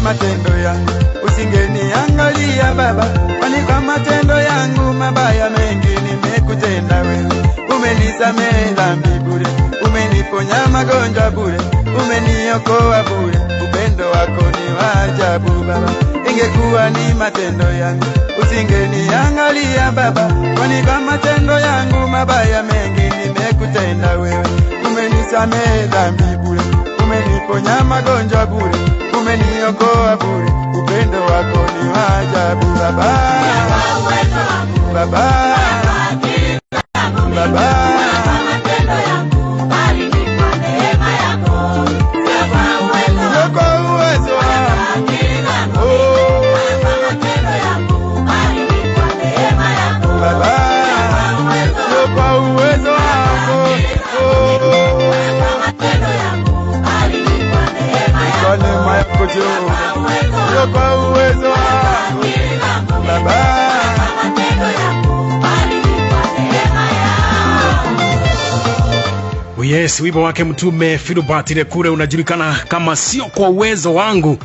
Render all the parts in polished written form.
matendo yangu, usingeniangalia Baba, kwani kwa matendo yangu mabaya mengi nimekutenda wewe. Umenisamehe dhambi bure, umeniponya magonjwa bure, umeniokoa bure. Upendo wako ni wa ajabu Baba, ingekuwa ni matendo yangu, usingeniangalia Baba, kwani kwa matendo yangu mabaya mengi nimekutenda wewe. Umenisamehe dhambi bure, umeniponya magonjwa bure, umeniokoa bure. Upendo wako ni wa ajabu Baba, Baba, Baba. Yes, wimbo wake mtume Philbert Lekule unajulikana kama sio kwa uwezo wangu.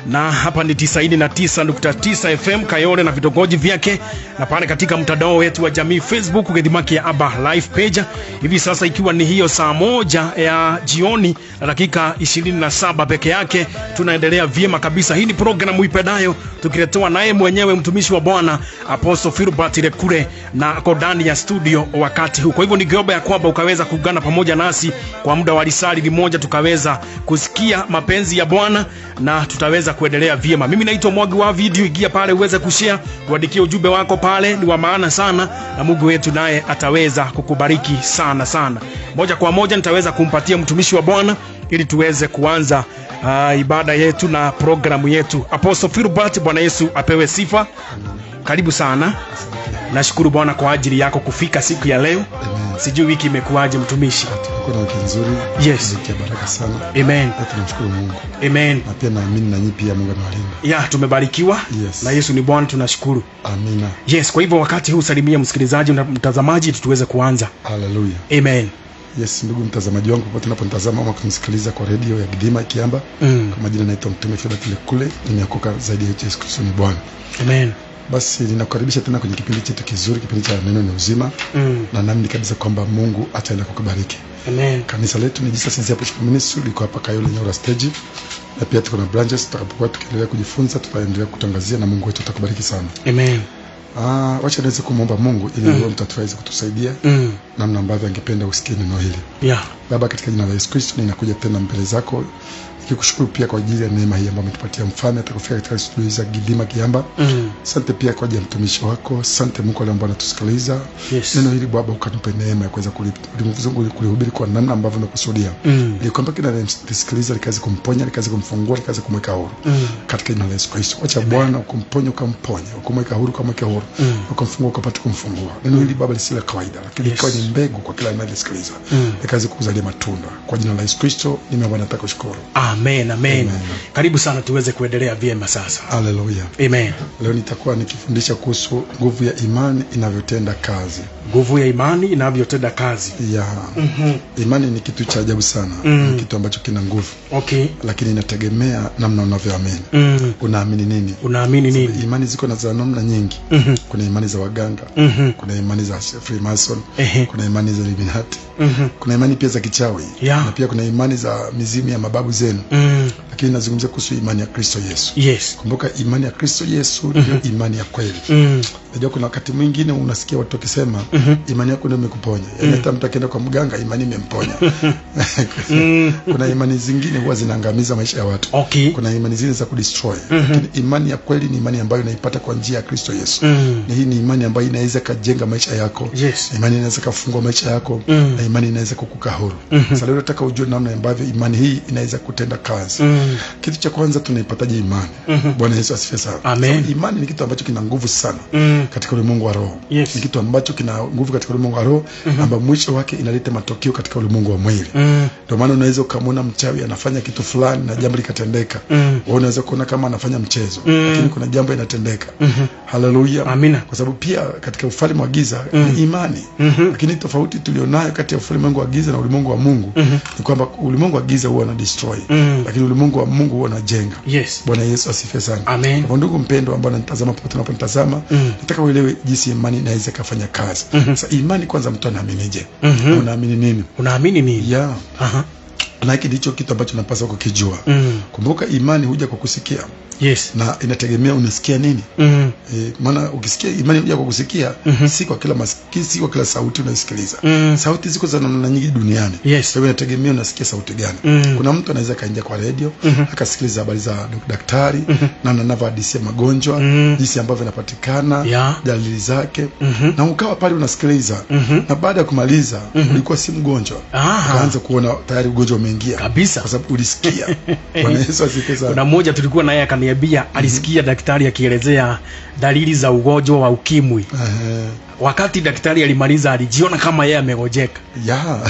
Na hapa ni 99.9 FM Kayole na vitongoji vyake, na pale katika mtandao wetu wa jamii Facebook Gedimaki ya Aba live page. Hivi sasa ikiwa ni hiyo saa 1 ya jioni na dakika 27 peke yake, tunaendelea vyema kabisa. Hii ni programu ipendayo tukiletewa naye mwenyewe mtumishi wa Bwana Apostle Philbert Lekule na kodani ya studio wakati huu. Kwa hivyo ningeomba ya kwamba ukaweza kuungana pamoja nasi kwa muda wa risali moja, tukaweza kusikia mapenzi ya Bwana na tutaweza kuendelea vyema. Mimi naitwa Mwagi wa Video. Ingia pale uweze kushare, kuandikia ujumbe wako pale, ni wa maana sana, na Mungu wetu naye ataweza kukubariki sana sana. Moja kwa moja nitaweza kumpatia mtumishi wa Bwana ili tuweze kuanza ibada yetu na programu yetu. Apostle Philbert, Bwana Yesu apewe sifa. Karibu sana. Nashukuru Bwana kwa ajili yako kufika siku ya leo. Sijui wiki imekuaje mtumishi? Kuna wiki nzuri. Yes. Wiki baraka sana. Amen. Tunamshukuru Mungu. Amen. Na pia naamini na nyinyi pia Mungu anawalinda. Tumebarikiwa. Yes. Na Yesu ni Bwana, tunashukuru. Amina. Yes, kwa hivyo wakati huu salimia msikilizaji na mtazamaji tuweze kuanza. Hallelujah. Amen. Yes, ndugu mtazamaji wangu popote unaponitazama au kunisikiliza kwa radio ya Gidima Kiamba. Kwa majina naitwa mtume Philbert Lekule, nimeokoka zaidi ya Yesu Kristo ni Bwana. Amen. Basi ninakukaribisha tena kwenye kipindi chetu kizuri, kipindi cha neno ni uzima. Na naamini kabisa kwamba Mungu ataenda kukubariki. Amen. Kanisa letu ni Jesus Sense Apostolic Ministry, liko hapa Kayole Nyora stage. Na pia tuko na branches, tutakapokuwa tukiendelea kujifunza tutaendelea kutangazia, na Mungu wetu atakubariki sana. Amen. Wacha niweze kumwomba Mungu ili Roho Mtakatifu aweze kutusaidia namna ambavyo angependa usikie neno hili. Baba, katika jina la Yesu Kristo ninakuja tena mbele zako nikikushukuru pia kwa ajili ya neema hii ambayo umetupatia mfalme atakufika katika studio za Gidima Kiamba. Asante pia kwa ajili ya mtumishi wako. Asante Mungu wale ambao wanatusikiliza. Neno hili Baba ukatupe neema ya kuweza kulihubiri kwa namna ambavyo umekusudia. Ili kwamba kila anayenisikiliza likaze kumponya, likaze kumfungua, likaze kumweka huru. Katika jina la Yesu Kristo. Acha Bwana ukumponye, ukamponya, ukamweka huru, ukamweka huru, ukamfungua, ukapate kumfungua. Neno hili Baba lisile kawaida, lakini ikawa ni mbegu kwa kila anayesikiliza. Likaze kukuzalia matunda. Kwa jina la Yesu Kristo nimeomba na kukushukuru. Amen, amen. Karibu sana tuweze kuendelea vyema sasa. Hallelujah. Amen. Leo nitakuwa nikifundisha kuhusu nguvu ya imani inavyotenda kazi. Nguvu ya imani inavyotenda kazi. Imani ni kitu cha ajabu sana. Ni kitu ambacho kina nguvu. Okay. Lakini inategemea namna unavyoamini. Unaamini nini? Unaamini nini? Imani ziko na za namna nyingi. Kuna imani za waganga, kuna imani za Freemason, kuna imani za Illuminati, kuna imani pia za kichawi, na pia kuna imani za mizimu ya mababu zenu. Lakini nazungumzia kuhusu imani ya Kristo Yesu. Yes. Kumbuka imani ya Kristo Yesu ndio imani ya kweli. Unajua kuna wakati mwingine unasikia watu wakisema imani yako ndio imekuponya. Hata mtu akienda kwa mganga imani imemponya. Kuna imani zingine huwa zinaangamiza maisha ya watu. Okay. Kuna imani zingine za kudestroy. Lakini imani ya kweli ni imani ambayo unaipata kwa njia ya Kristo Yesu. Na hii ni imani ambayo inaweza kujenga maisha yako. Yes. Imani inaweza kufungua maisha yako, na imani inaweza kukuka huru. Sasa leo nataka ujue namna ambavyo imani hii inaweza kutenda kazi. Kitu cha kwanza tunaipataje imani? Bwana Yesu asifiwe sana. Amen. So, imani ni kitu ambacho kina nguvu sana katika ulimwengu wa roho. Yes. Ni kitu ambacho kina nguvu katika ulimwengu wa roho, ambapo mwisho wake inaleta matokeo katika ulimwengu wa mwili. Ndio maana unaweza ukamwona mchawi anafanya kitu fulani na jambo likatendeka. Wewe unaweza kuona kama anafanya mchezo, lakini kuna jambo linatendeka. Haleluya. Amina. Kwa sababu pia katika ufalme wa giza ni imani. Lakini tofauti tulionayo kati ya ufalme wa giza na ulimwengu wa Mungu ni kwamba ulimwengu wa giza huwa na destroy. lakini ulimwengu wa Mungu unajenga. Yes. Bwana Yesu asifiwe sana. Amen. Kwa ndugu mpendwa ambao unanitazama popote unaponitazama, nataka uelewe jinsi imani inaweza kufanya kazi. Sasa imani kwanza mtu anaaminije? Unaamini nini? Unaamini nini? Yeah. Na hiki ndicho kitu ambacho tunapaswa kukijua. Kumbuka imani huja kwa kusikia. Yes. Na inategemea unasikia nini. Maana ukisikia imani huja kwa kusikia, si kwa kila si kwa kila sauti unasikiliza. Sauti ziko za namna nyingi duniani. Yes. Kwa hivyo inategemea unasikia sauti gani. Kuna mtu anaweza kaingia kwa radio, akasikiliza habari za daktari, na anavyohadisia magonjwa, jinsi ambavyo yanapatikana, dalili zake, na ukawa pale unasikiliza, na baada ya kumaliza ulikuwa si mgonjwa. Ukaanza kuona tayari ugonjwa umeingia kabisa kwa sababu ulisikia. Bwana Yesu asifiwe sana. Kuna mmoja tulikuwa naye akaniambia alisikia daktari akielezea dalili za ugonjwa wa ukimwi. Wakati daktari alimaliza alijiona kama yeye amegojeka.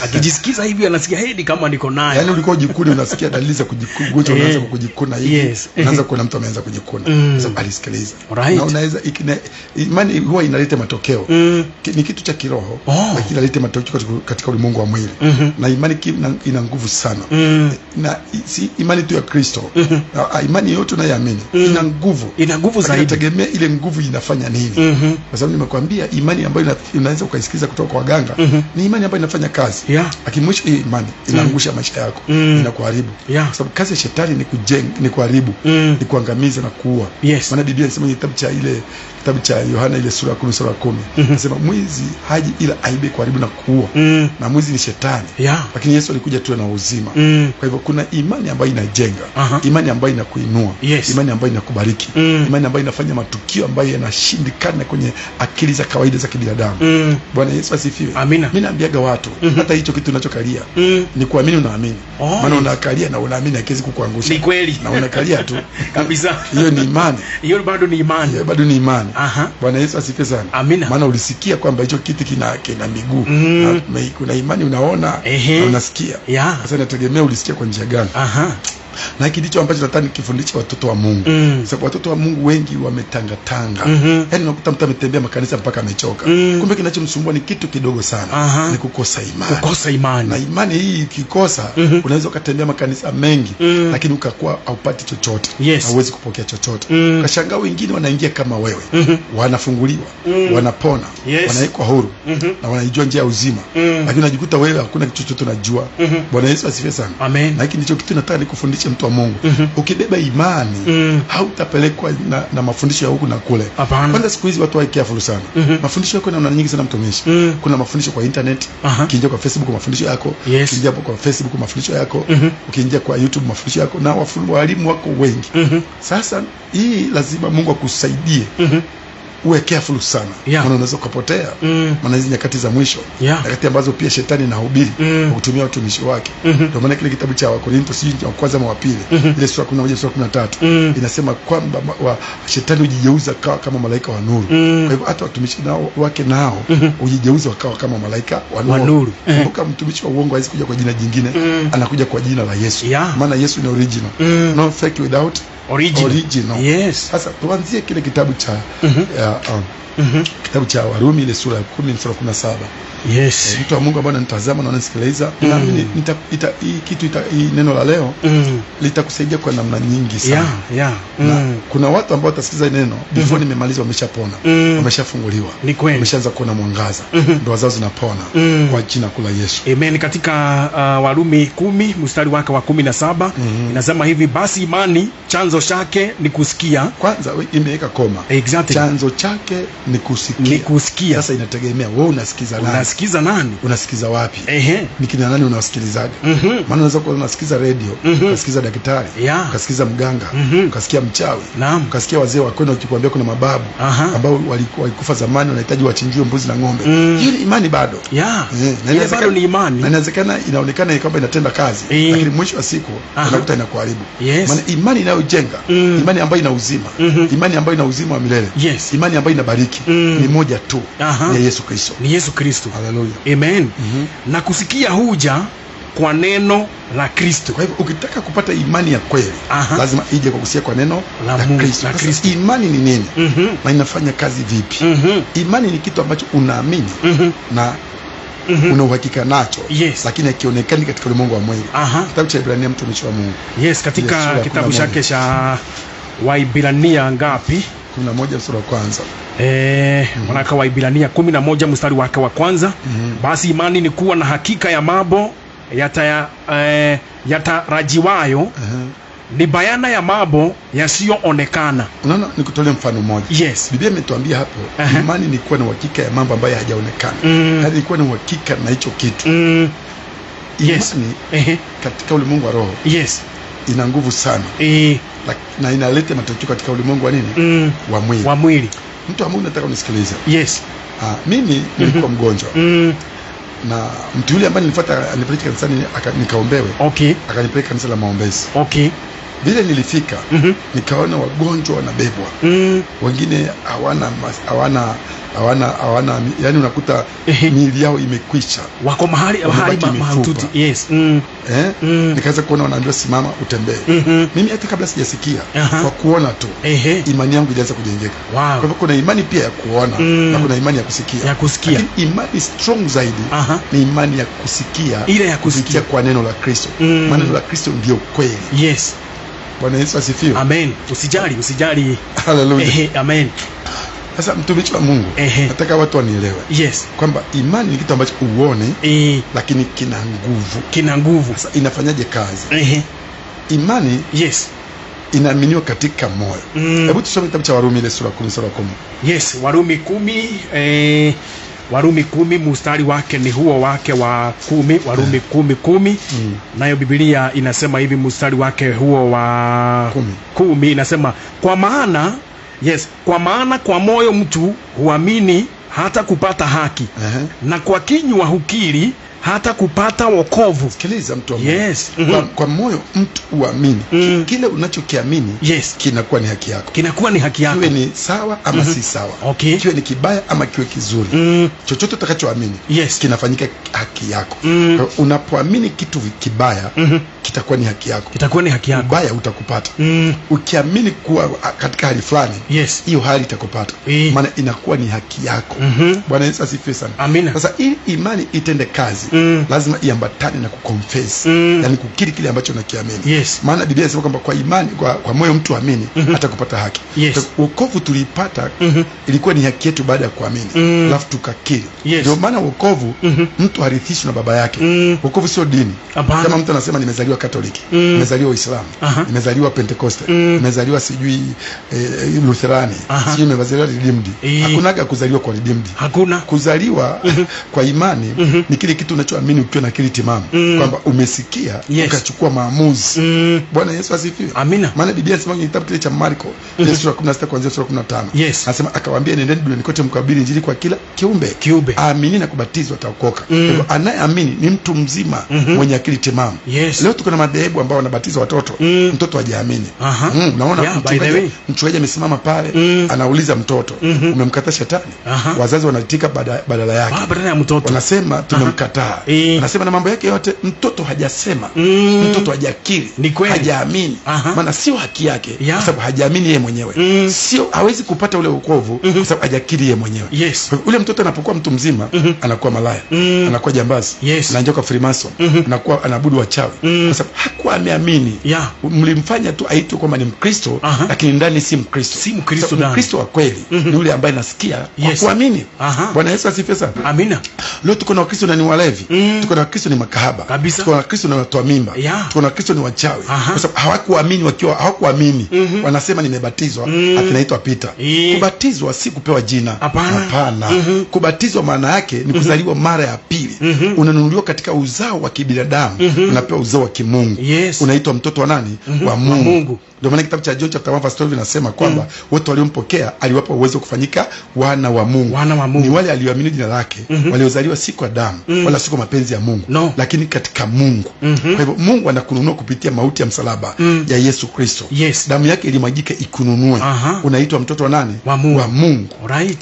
Akijisikiza hivi anasikia hedi kama niko naye. Yaani ulikuwa jikuni unasikia dalili za kujikuna, unaanza kujikuna hivi. Unaanza kuona mtu ameanza kujikuna. Sasa alisikiliza. Na unaweza imani huwa inaleta matokeo. Ni kitu cha kiroho, lakini inaleta matokeo katika ulimwengu wa mwili. Na imani ina nguvu sana. Na si imani tu ya Kristo. Imani yote unayoamini ina nguvu. Ina nguvu zaidi. Inategemea ile nguvu inafanya nini. Kwa sababu nimekwambia imani ambayo unaweza ukaisikiza kutoka kwa waganga ni imani ambayo inafanya kazi. Lakini mwisho hii imani inaangusha maisha yako, inakuharibu. Kwa sababu kazi ya shetani ni kujenga, ni kuharibu, ni kuangamiza na kuua. Maana Biblia inasema kitabu cha Yohana ile sura ya 10 inasema mwizi haji ila aibe, kuharibu na kuua. Na mwizi ni shetani. Lakini Yesu alikuja tu na uzima. Kwa hivyo kuna imani ambayo inajenga, imani ambayo inakuinua, imani ambayo inakubariki, imani ambayo inafanya matukio ambayo yanashindikana kwenye akili za kawaida za kibinadamu. Bwana Yesu asifiwe. Amina. Mimi naambiaga watu hata hicho kitu unachokalia ni kuamini, unaamini. Maana unakalia na unaamini hakiwezi kukuangusha. Ni kweli. Na unakalia tu. Kabisa. Hiyo ni imani. Hiyo bado ni imani. Hiyo bado ni imani. Bwana Yesu asifiwe sana. Amina. Maana ulisikia kwamba hicho kitu kina miguu. Kuna imani unaona na unasikia. Sasa inategemea ulisikia kwa njia gani. Na hiki ndicho ambacho nataka nikifundishe watoto wa Mungu. Sababu watoto wa Mungu wengi wametangatanga. Yaani unakuta mtu ametembea makanisa mpaka amechoka. Kumbe kinachomsumbua ni kitu kidogo sana. Ni kukosa imani. Kukosa imani. Na imani hii ukikosa, unaweza ukatembea makanisa mengi, lakini ukakuwa haupati chochote. Hauwezi kupokea chochote. Ukashangaa wengine wanaingia kama wewe. Wanafunguliwa, wanapona, wanawekwa huru, na wanajua njia ya uzima. Lakini unajikuta wewe hakuna kitu chochote unajua. Bwana Yesu asifiwe sana. Amen. Na hiki ndicho kitu nataka nikufundishe mtu wa Mungu. Ukibeba imani, hautapelekwa na mafundisho ya huku na kule. Kwanza siku hizi watu careful sana. Mafundisho yako na nyingi sana mtumishi. Kuna mafundisho kwa internet, ukiingia kwa Facebook mafundisho yako, ukiingia kwa Facebook mafundisho yako, ukiingia kwa YouTube mafundisho yako, na walimu wako wengi. Sasa hii lazima Mungu akusaidie. Uwe careful sana. Maana unaweza kupotea. Maana hizi nyakati za mwisho, nyakati ambazo pia shetani anahubiri kutumia watumishi wake. Ndio maana kile kitabu cha Wakorintho wa kwanza na wa pili, ile sura 11 sura 13 inasema kwamba shetani hujigeuza kama malaika wa nuru. Kwa hivyo hata watumishi nao wake nao hujigeuza wakawa kama malaika wa nuru. Kumbuka mtumishi wa uongo hawezi kuja kwa jina jingine, anakuja kwa jina la Yesu. Maana Yesu ni original. No fake without original. Yes. Sasa tuanzie kile kitabu cha kitabu cha Warumi ile sura ya 10 sura 17. Yes. Mtu wa Mungu ambaye ananitazama na ananisikiliza, naamini hii neno la leo litakusaidia kwa namna nyingi sana. Kuna watu ambao watasikiza neno before nimemaliza wameshapona, wameshafunguliwa, wameshaanza kuona mwangaza, ndoa zao zinapona kwa jina la Yesu. Amen. Katika Warumi 10 mstari wake wa 17 inasema hivi, basi imani chanzo chake ni kusikia. Kwanza imeweka koma. Exactly. Chanzo chake ni kusikia. Sasa inategemea wewe unasikiza nani? Unasikiza nani? Unasikiza wapi? Ni kina nani unasikilizaga? Maana unaweza kuwa unasikiza radio, unasikiza daktari, ukasikiza mganga, ukasikia mchawi, ukasikia wazee wa kwenda ukikwambia kuna mababu ambao walikufa zamani wanahitaji wachinjiwe mbuzi na ng'ombe. Hiyo ni imani bado. Na bado ni imani. Na inawezekana inaonekana kwamba inatenda kazi, lakini mwisho wa siku unakuta inakuharibu. Maana imani inayojenga, imani ambayo ina uzima, imani ambayo ina uzima wa milele, imani ambayo inabariki ni moja tu, ya Yesu Kristo. Ni Yesu Kristo. Haleluya. Amen. Na kusikia huja kwa neno la Kristo. Kwa hivyo ukitaka kupata imani ya kweli, lazima ije kwa kusikia kwa neno la Kristo. Sasa imani ni nini? Na inafanya kazi vipi? Imani ni kitu ambacho unaamini na una uhakika nacho, yes, lakini hakionekani katika ulimwengu wa mwili. Kitabu cha Ibrania, mtumishi wa Mungu, yes, katika kitabu chake cha Waibrania ngapi? 11 sura ya kwanza. Mwanaka wa Ibrania 11 mstari wake wa kwanza. Basi imani ni kuwa na hakika ya mambo yatarajiwayo, ni bayana ya mambo yasiyoonekana. Unaona, nikutolee mfano mmoja. Yes. Biblia imetuambia hapo, imani ni kuwa na uhakika ya mambo ambayo hayajaonekana. Yaani ni kuwa na uhakika na hicho kitu. Yes. Imani katika ulimwengu wa roho, yes, ina nguvu sana. Na inaleta matokeo katika ulimwengu wa nini? Wa mwili. Mtu wa Mungu, nataka unisikilize. Yes. Mimi nilikuwa mgonjwa. Na mtu yule ambaye nilifuata alipeleka kanisani nikaombewe. Okay. Akanipeleka kanisa la maombezi. Okay. Vile nilifika, nikaona wagonjwa wanabebwa. Wengine hawana yani unakuta miili yao imekwisha. Wako mahali mahututi. Yes. Nikaanza kuona wanaambiwa simama utembee. Mimi hata kabla sijasikia, kwa kuona tu imani yangu ilianza kujengeka. Kwa hivyo kuna imani pia ya kuona na kuna imani ya kusikia. Lakini imani strong zaidi ni imani ya kusikia, ile ya kusikia kwa neno la Kristo. Neno la Kristo ndio kweli. Yes. Bwana Yesu asifiwe. Amen. Usijali. Hallelujah. Amen. Sasa mtumishi wa Mungu, nataka watu wanielewe. Yes. Kwamba imani ni kitu ambacho uone, lakini kina nguvu. Sasa inafanyaje kazi? Imani, yes, inaaminiwa katika moyo. Hebu tusome kitabu cha Warumi ile sura 10 sura 10. Yes, Warumi 10, Warumi 10 mstari wake ni huo wake wa 10. Warumi 10. Nayo Biblia inasema hivi, mstari wake huo wa 10 inasema, kwa maana kwa moyo mtu huamini hata kupata haki, na kwa kinywa hukiri hata kupata wokovu. Sikiliza mtu wa Mungu. Yes. Kwa moyo mtu uamini, kile unachokiamini, yes, kinakuwa ni haki yako. Kiwe ni sawa ama si sawa. Okay. Kiwe ni kibaya ama kiwe kizuri. Chochote utakachoamini, yes, kinafanyika haki yako. Unapoamini kitu kibaya, kitakuwa ni haki yako. Ubaya utakupata. Ukiamini kuwa katika hali fulani, yes, hiyo hali itakupata. Maana inakuwa ni haki yako. Bwana Yesu asifiwe sana. Amina. Sasa ili imani itende kazi, lazima iambatane na kuconfess, yani kukiri kile ambacho unakiamini. Yes. Maana Biblia inasema kwamba kwa imani, kwa moyo mtu amini, hata kupata haki. Yes. Wokovu tulipata, ilikuwa ni haki yetu baada ya kuamini, alafu tukakiri. Ndio maana wokovu mtu harithishwi na baba yake. Wokovu sio dini. Kama mtu anasema nimezaliwa Katoliki, nimezaliwa Uislamu, nimezaliwa Pentecoste, nimezaliwa sijui Lutherani, sijui nimezaliwa Redeemed. Hakunaga kuzaliwa kwa Redeemed. Hakuna. Kuzaliwa kwa imani ni kile kitu unachoamini ukiwa na akili timamu, kwamba umesikia, ukachukua maamuzi. Bwana Yesu asifiwe. Amina. Maana Biblia inasema kwenye kitabu kile cha Marko sura 16 kuanzia sura 15. Yes. Anasema akawaambia, nendeni duniani kote mkahubiri injili kwa kila kiumbe. Aamini na kubatizwa ataokoka. Kwa hivyo anayeamini ni mtu mzima mwenye akili timamu. Yes. Leo tuko na madhehebu ambao wanabatiza watoto, mtoto hajaamini. Unaona, mchungaji amesimama pale, anauliza mtoto, umemkataa shetani? Wazazi wanaitika badala yake. Badala ya mtoto. Wanasema tumemkataa. Anasema na mambo yake yote mtoto hajasema. Mtoto hajakiri, hajaamini. Maana sio haki yake, kwa sababu hajaamini yeye mwenyewe. Sio, hawezi kupata ule wokovu kwa sababu hajakiri yeye mwenyewe. Yes. Ule mtoto anapokuwa mtu mzima, anakuwa malaya, anakuwa jambazi, anaingia Freemason, anakuwa anaabudu wachawi, kwa sababu hakuwa ameamini. Mlimfanya tu aitwe kwamba ni Mkristo, lakini ndani si Mkristo. Si Mkristo ndani. Mkristo wa kweli ni yule ambaye anasikia kwa kuamini. Bwana Yesu asifiwe sana. Amina. Leo tuko na Wakristo na ni walevi, tuko na Wakristo ni makahaba, tuko na Wakristo na watu wa mimba, tuko na Wakristo ni wachawi, kwa sababu hawakuamini. Wakiwa hawakuamini, wanasema nimebatizwa, akinaitwa Peter. Kubatizwa si kupewa jina. Hapana. Kubatizwa maana yake ni kuzaliwa mara ya pili. Unanunuliwa katika uzao wa kibinadamu, unapewa uzao wa kimungu. Unaitwa mtoto wa nani? Wa Mungu. Ndio maana kitabu cha John chapter 1 verse 12 inasema kwamba wote waliompokea aliwapa uwezo kufanyika wana wa Mungu. Ni wale alioamini jina lake, waliozaliwa si kwa damu wala si kwa mapenzi ya Mungu, lakini katika Mungu. Kwa hivyo Mungu anakununua kupitia mauti ya msalaba ya Yesu Kristo. Damu yake ilimwagika ikununue. Unaitwa mtoto wa nani? Wa Mungu.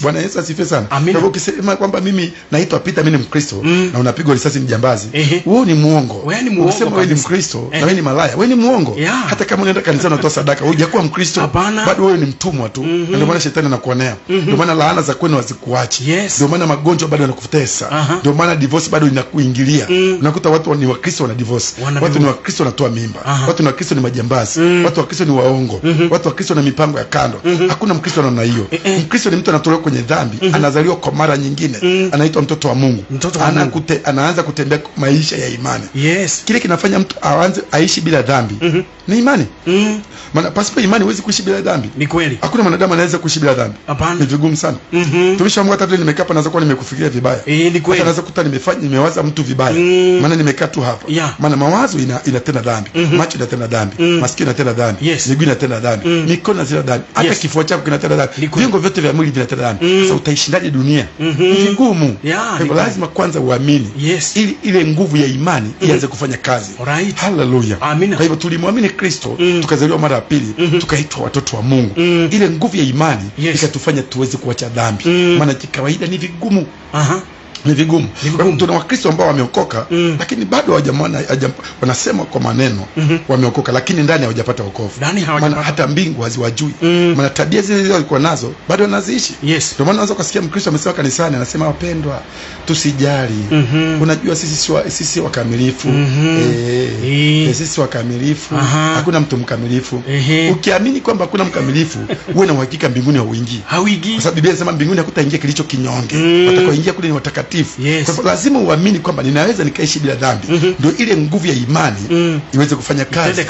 Bwana Yesu asifiwe sana. Kwa hivyo ukisema kwamba mimi naitwa Peter, mimi ni Mkristo, na unapigwa risasi ni jambazi, wewe ni muongo. Unasema wewe ni Mkristo na wewe ni malaya, wewe ni muongo. Hata kama unaenda kanisani unatoa sadaka, hujakuwa Mkristo, bado wewe ni mtumwa tu. Ndio maana shetani anakuonea, ndio maana laana za kwenu hazikuachi, ndio maana magonjwa bado yanakutesa, ndio maana divorce bado inakuingilia. Unakuta watu ni Wakristo wana divorce, watu ni Wakristo wanatoa mimba, watu ni Wakristo ni majambazi, watu Wakristo ni waongo, watu Wakristo na mipango ya kando. Hakuna Mkristo namna hiyo. Mkristo ni mtu anatolewa kwenye dhambi, anazaliwa kwa mara nyingine, anaitwa mtoto wa Mungu, anaanza kutembea maisha ya imani. Kile kinafanya mtu aanze aishi bila dhambi ni imani. Maana pasipo imani huwezi kuishi bila dhambi. Ni kweli. Hakuna mwanadamu anaweza kuishi bila dhambi. Ni vigumu sana. Tumisha Mungu hata nimekaa hapa naweza kuwa nimekufikiria vibaya. Ni kweli. Hata naweza kuta nimewaza mtu vibaya. Maana nimekaa tu hapa. Maana mawazo inatenda dhambi, macho inatenda dhambi, masikio inatenda dhambi, miguu inatenda dhambi, mikono inatenda dhambi, hata kifua chako kinatenda dhambi. Viungo vyote vya mwili vinatenda dhambi. Sasa utaishindaje dunia? Ni vigumu. Kwa hivyo lazima kwanza uamini ili ile nguvu ya imani ianze kufanya kazi. Hallelujah. Kwa hivyo tulimwamini Kristo, tukazaliwa mara ya pili, tukaitwa watoto wa Mungu. Ile nguvu ya imani ikatufanya tuweze kuacha dhambi. Maana kawaida ni vigumu. Ni vigumu. Tuna Wakristo ambao wameokoka, lakini bado wanasema kwa maneno wameokoka, lakini ndani hawajapata wokovu. Maana hata mbingu haziwajui. Maana tabia zile walikuwa nazo bado wanaziishi. Ndio maana unaweza kusikia Mkristo amesema kanisani, anasema wapendwa, tusijali. Unajua sisi wakamilifu. Sisi wakamilifu. Hakuna mtu mkamilifu. Ukiamini kwamba hakuna mkamilifu, uwe na uhakika mbinguni hauingii. Kwa sababu Biblia inasema mbinguni hakutaingia kilicho kinyonge. Watakaoingia kule ni watakatifu. Kwa hivyo lazima uamini kwamba ninaweza nikaishi bila dhambi. Ndio ile nguvu ya imani iweze kufanya kazi.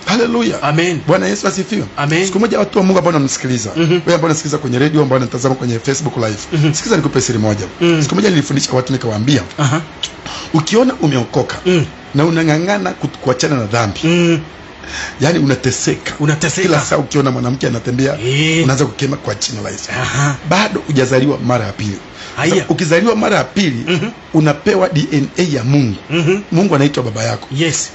Haleluya. Amen. Bwana Yesu asifiwe. Siku moja watu wa Mungu ambao wanamsikiliza, wewe ambao unasikiliza kwenye radio, ambao unatazama kwenye Facebook live, sikiza nikupe siri moja. Siku moja nilifundisha watu nikawaambia, ukiona umeokoka na unang'ang'ana kuachana na dhambi, yani unateseka. Kila saa ukiona mwanamke anatembea, unaanza kukema kwa jina la Yesu. Bado hujazaliwa mara ya pili. Ukizaliwa mara ya pili, unapewa DNA ya Mungu. Mungu anaitwa baba yako.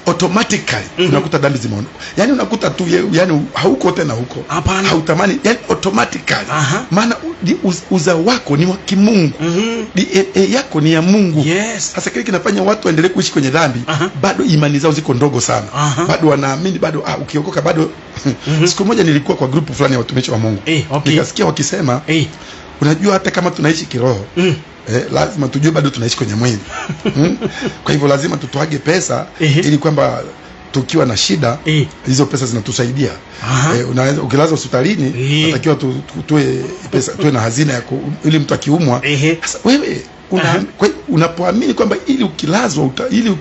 Automatically unakuta dhambi zimeondoka. Yani unakuta tu, yani hauko tena huko. Hautamani, yani automatically. Maana uzao wako ni wa kimungu. DNA yako ni ya Mungu. Sasa kile kinafanya watu waendelee kuishi kwenye dhambi, bado imani zao ziko ndogo sana. Bado wanaamini bado ukiokoka bado. Siku moja nilikuwa kwa grupu fulani ya watumishi wa Mungu. Nikasikia wakisema, unajua hata kama tunaishi kiroho, lazima tujue bado tunaishi kwenye mwili. Kwa hivyo lazima tutoage pesa ili kwamba tukiwa na shida hizo pesa zinatusaidia. Unaweza ukilaza hospitalini, natakiwa tutoe pesa, tuwe na hazina ya ili mtu akiumwa. Sasa wewe unapoamini kwamba ili ukilazwa ili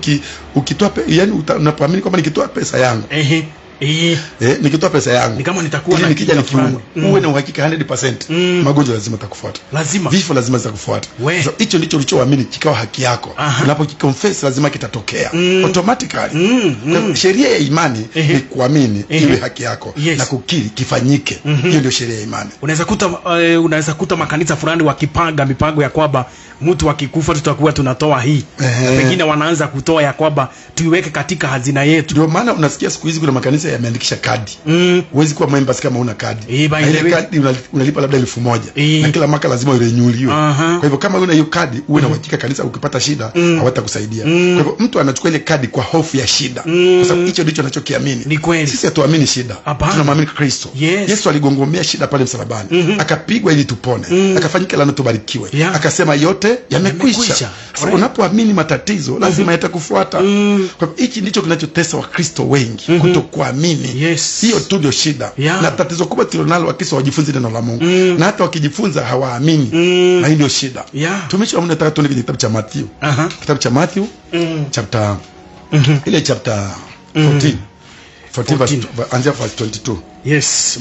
ukitoa yani unapoamini kwamba nikitoa pesa yangu nikitoa pesa yangu ni kama nitakuwa na nikija nikiumwa, uwe na uhakika 100% magonjwa lazima takufuata, vifo lazima zitakufuata. So hicho ndicho ulichoamini kikawa haki yako. Unapokiconfess lazima kitatokea automatically. Sheria ya imani ni kuamini iwe haki yako na kukiri kifanyike. Hiyo ndio sheria ya imani. Unaweza kuta makanisa fulani wakipanga mipango ya kwamba mtu akikufa tutakuwa tunatoa hii. Pengine wanaanza kutoa ya kwamba tuiweke katika hazina yetu. Ndio maana unasikia siku hizi kuna makanisa yameandikisha kadi. Huwezi kuwa members kama una kadi. Ile kadi unalipa labda 1,000 na kila mwaka lazima irenyuliwe. Kwa hivyo kama una hiyo kadi, uwe na uhakika kanisa ukipata shida hawatakusaidia. Kwa hivyo mtu anachukua ile kadi kwa hofu ya shida. Kwa sababu hicho ndicho anachokiamini. Sisi hatuamini shida. Tunamwamini Kristo. Yesu aligongomea shida pale msalabani. Akapigwa ili tupone. Akafanyika lana tubarikiwe. Akasema yote yamekwisha. Sasa unapoamini matatizo lazima yatakufuata. Kwa hivyo hichi ndicho kinachotesa Wakristo wengi, kutokuamini. Hiyo tu ndio shida. Na tatizo kubwa tulilonalo Wakristo wajifunze neno la Mungu. Na hata wakijifunza hawaamini. Na hiyo ndio shida. Tumishi wa Mungu nataka tuone kwenye kitabu cha Matthew. Kitabu cha Matthew chapter ile chapter 14 anzia verse 22.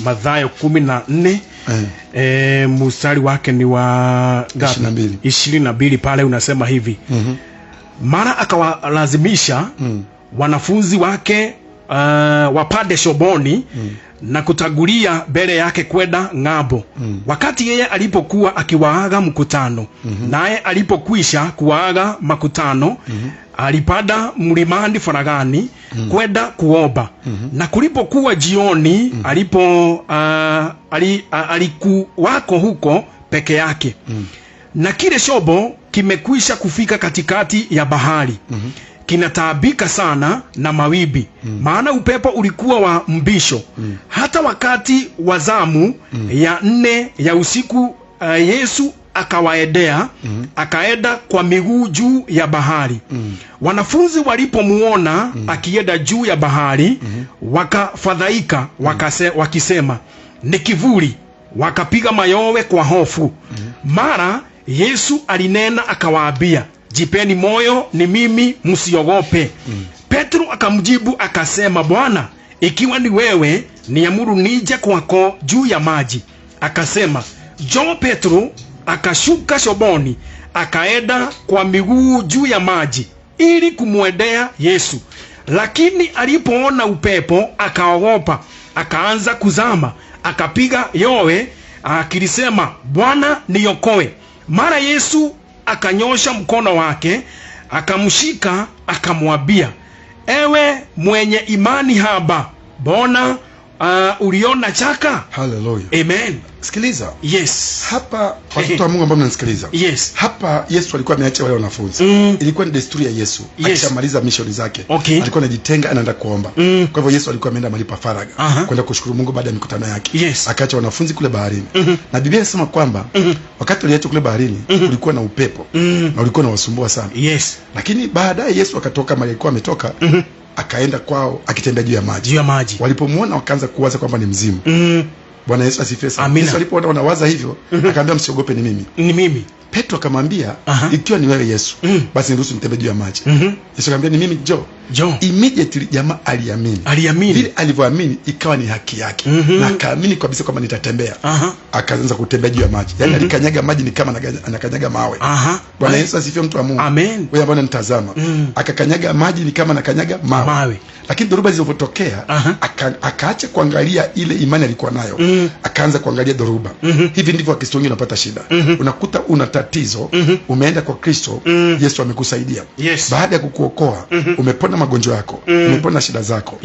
Mathayo 14 mstari wake ni wa 22 pale unasema hivi. Mara akawalazimisha wanafunzi wake wapande shoboni na kutagulia mbele yake kwenda ng'ambo. Wakati yeye alipokuwa akiwaaga mkutano, naye alipokwisha kuwaaga makutano, alipanda mlimani faragani kwenda kuomba. Na kulipokuwa jioni, alikuwako huko peke yake. Na kile shobo kimekwisha kufika katikati ya bahari. Kinataabika sana na mawimbi, maana upepo ulikuwa wa mbisho. Hata wakati wa zamu ya 4 ya usiku, Yesu akawaendea, akaenda kwa miguu juu ya bahari. Wanafunzi walipomuona akienda juu ya bahari, wakafadhaika, wakisema, ni kivuli, wakapiga mayowe kwa hofu. Mara Yesu alinena akawaambia, jipeni moyo, ni mimi, msiogope. Petro akamjibu akasema, Bwana, ikiwa ni wewe, niamuru nije kwako juu ya maji. Akasema, njoo. Petro akashuka shoboni, akaenda kwa miguu juu ya maji ili kumwendea Yesu. Lakini alipoona upepo akaogopa, akaanza kuzama, akapiga yowe akilisema, Bwana, niokoe. Mara Yesu akanyosha mkono wake, akamshika, akamwambia, ewe mwenye imani haba, mbona uliona chaka? Hallelujah. Amen. Sikiliza. Yes. Hapa watoto wa Mungu ambao mnanisikiliza. Yes. Hapa Yesu alikuwa ameacha wale wanafunzi. Ilikuwa ni desturi ya Yesu. Yes. Akishamaliza mission zake. Okay. Alikuwa anajitenga, anaenda kuomba. Kwa hivyo Yesu alikuwa ameenda mahali pa faragha kwenda kushukuru Mungu baada ya mikutano yake. Yes. Akaacha wanafunzi kule baharini. Na Biblia inasema kwamba wakati aliacha kule baharini kulikuwa na upepo na ulikuwa unawasumbua sana. Yes. Lakini baadaye Yesu akatoka mahali alikuwa ametoka. Akaenda kwao akitembea juu ya maji. Juu ya maji. Walipomuona wakaanza kuwaza kwamba ni mzimu. Bwana Yesu asifiwe sana. Yesu alipoona wanawaza hivyo, akaambia, msiogope, ni mimi. Ni mimi. Petro akamwambia, ikiwa ni wewe Yesu, basi niruhusu nitembee juu ya maji. Yesu akamwambia, ni mimi, njoo. Immediately jamaa aliamini. Vile alivyoamini ikawa ni haki yake. Na akaamini kabisa kwamba nitatembea. Akaanza kutembea juu ya maji. Yaani alikanyaga maji ni kama anakanyaga mawe. Bwana Yesu asifiwe, mtu wa Mungu. Amen. Wewe ambao unanitazama, akakanyaga maji ni kama anakanyaga mawe. Lakini dhoruba zilipotokea, akaacha kuangalia ile imani alikuwa nayo. Akaanza kuangalia dhoruba. Hivi ndivyo Wakristo wengi wanapata shida. Unakuta una tatizo, umeenda kwa Kristo, Yesu amekusaidia. Baada ya kukuokoa, umepona magonjwa yako, umepona shida zako.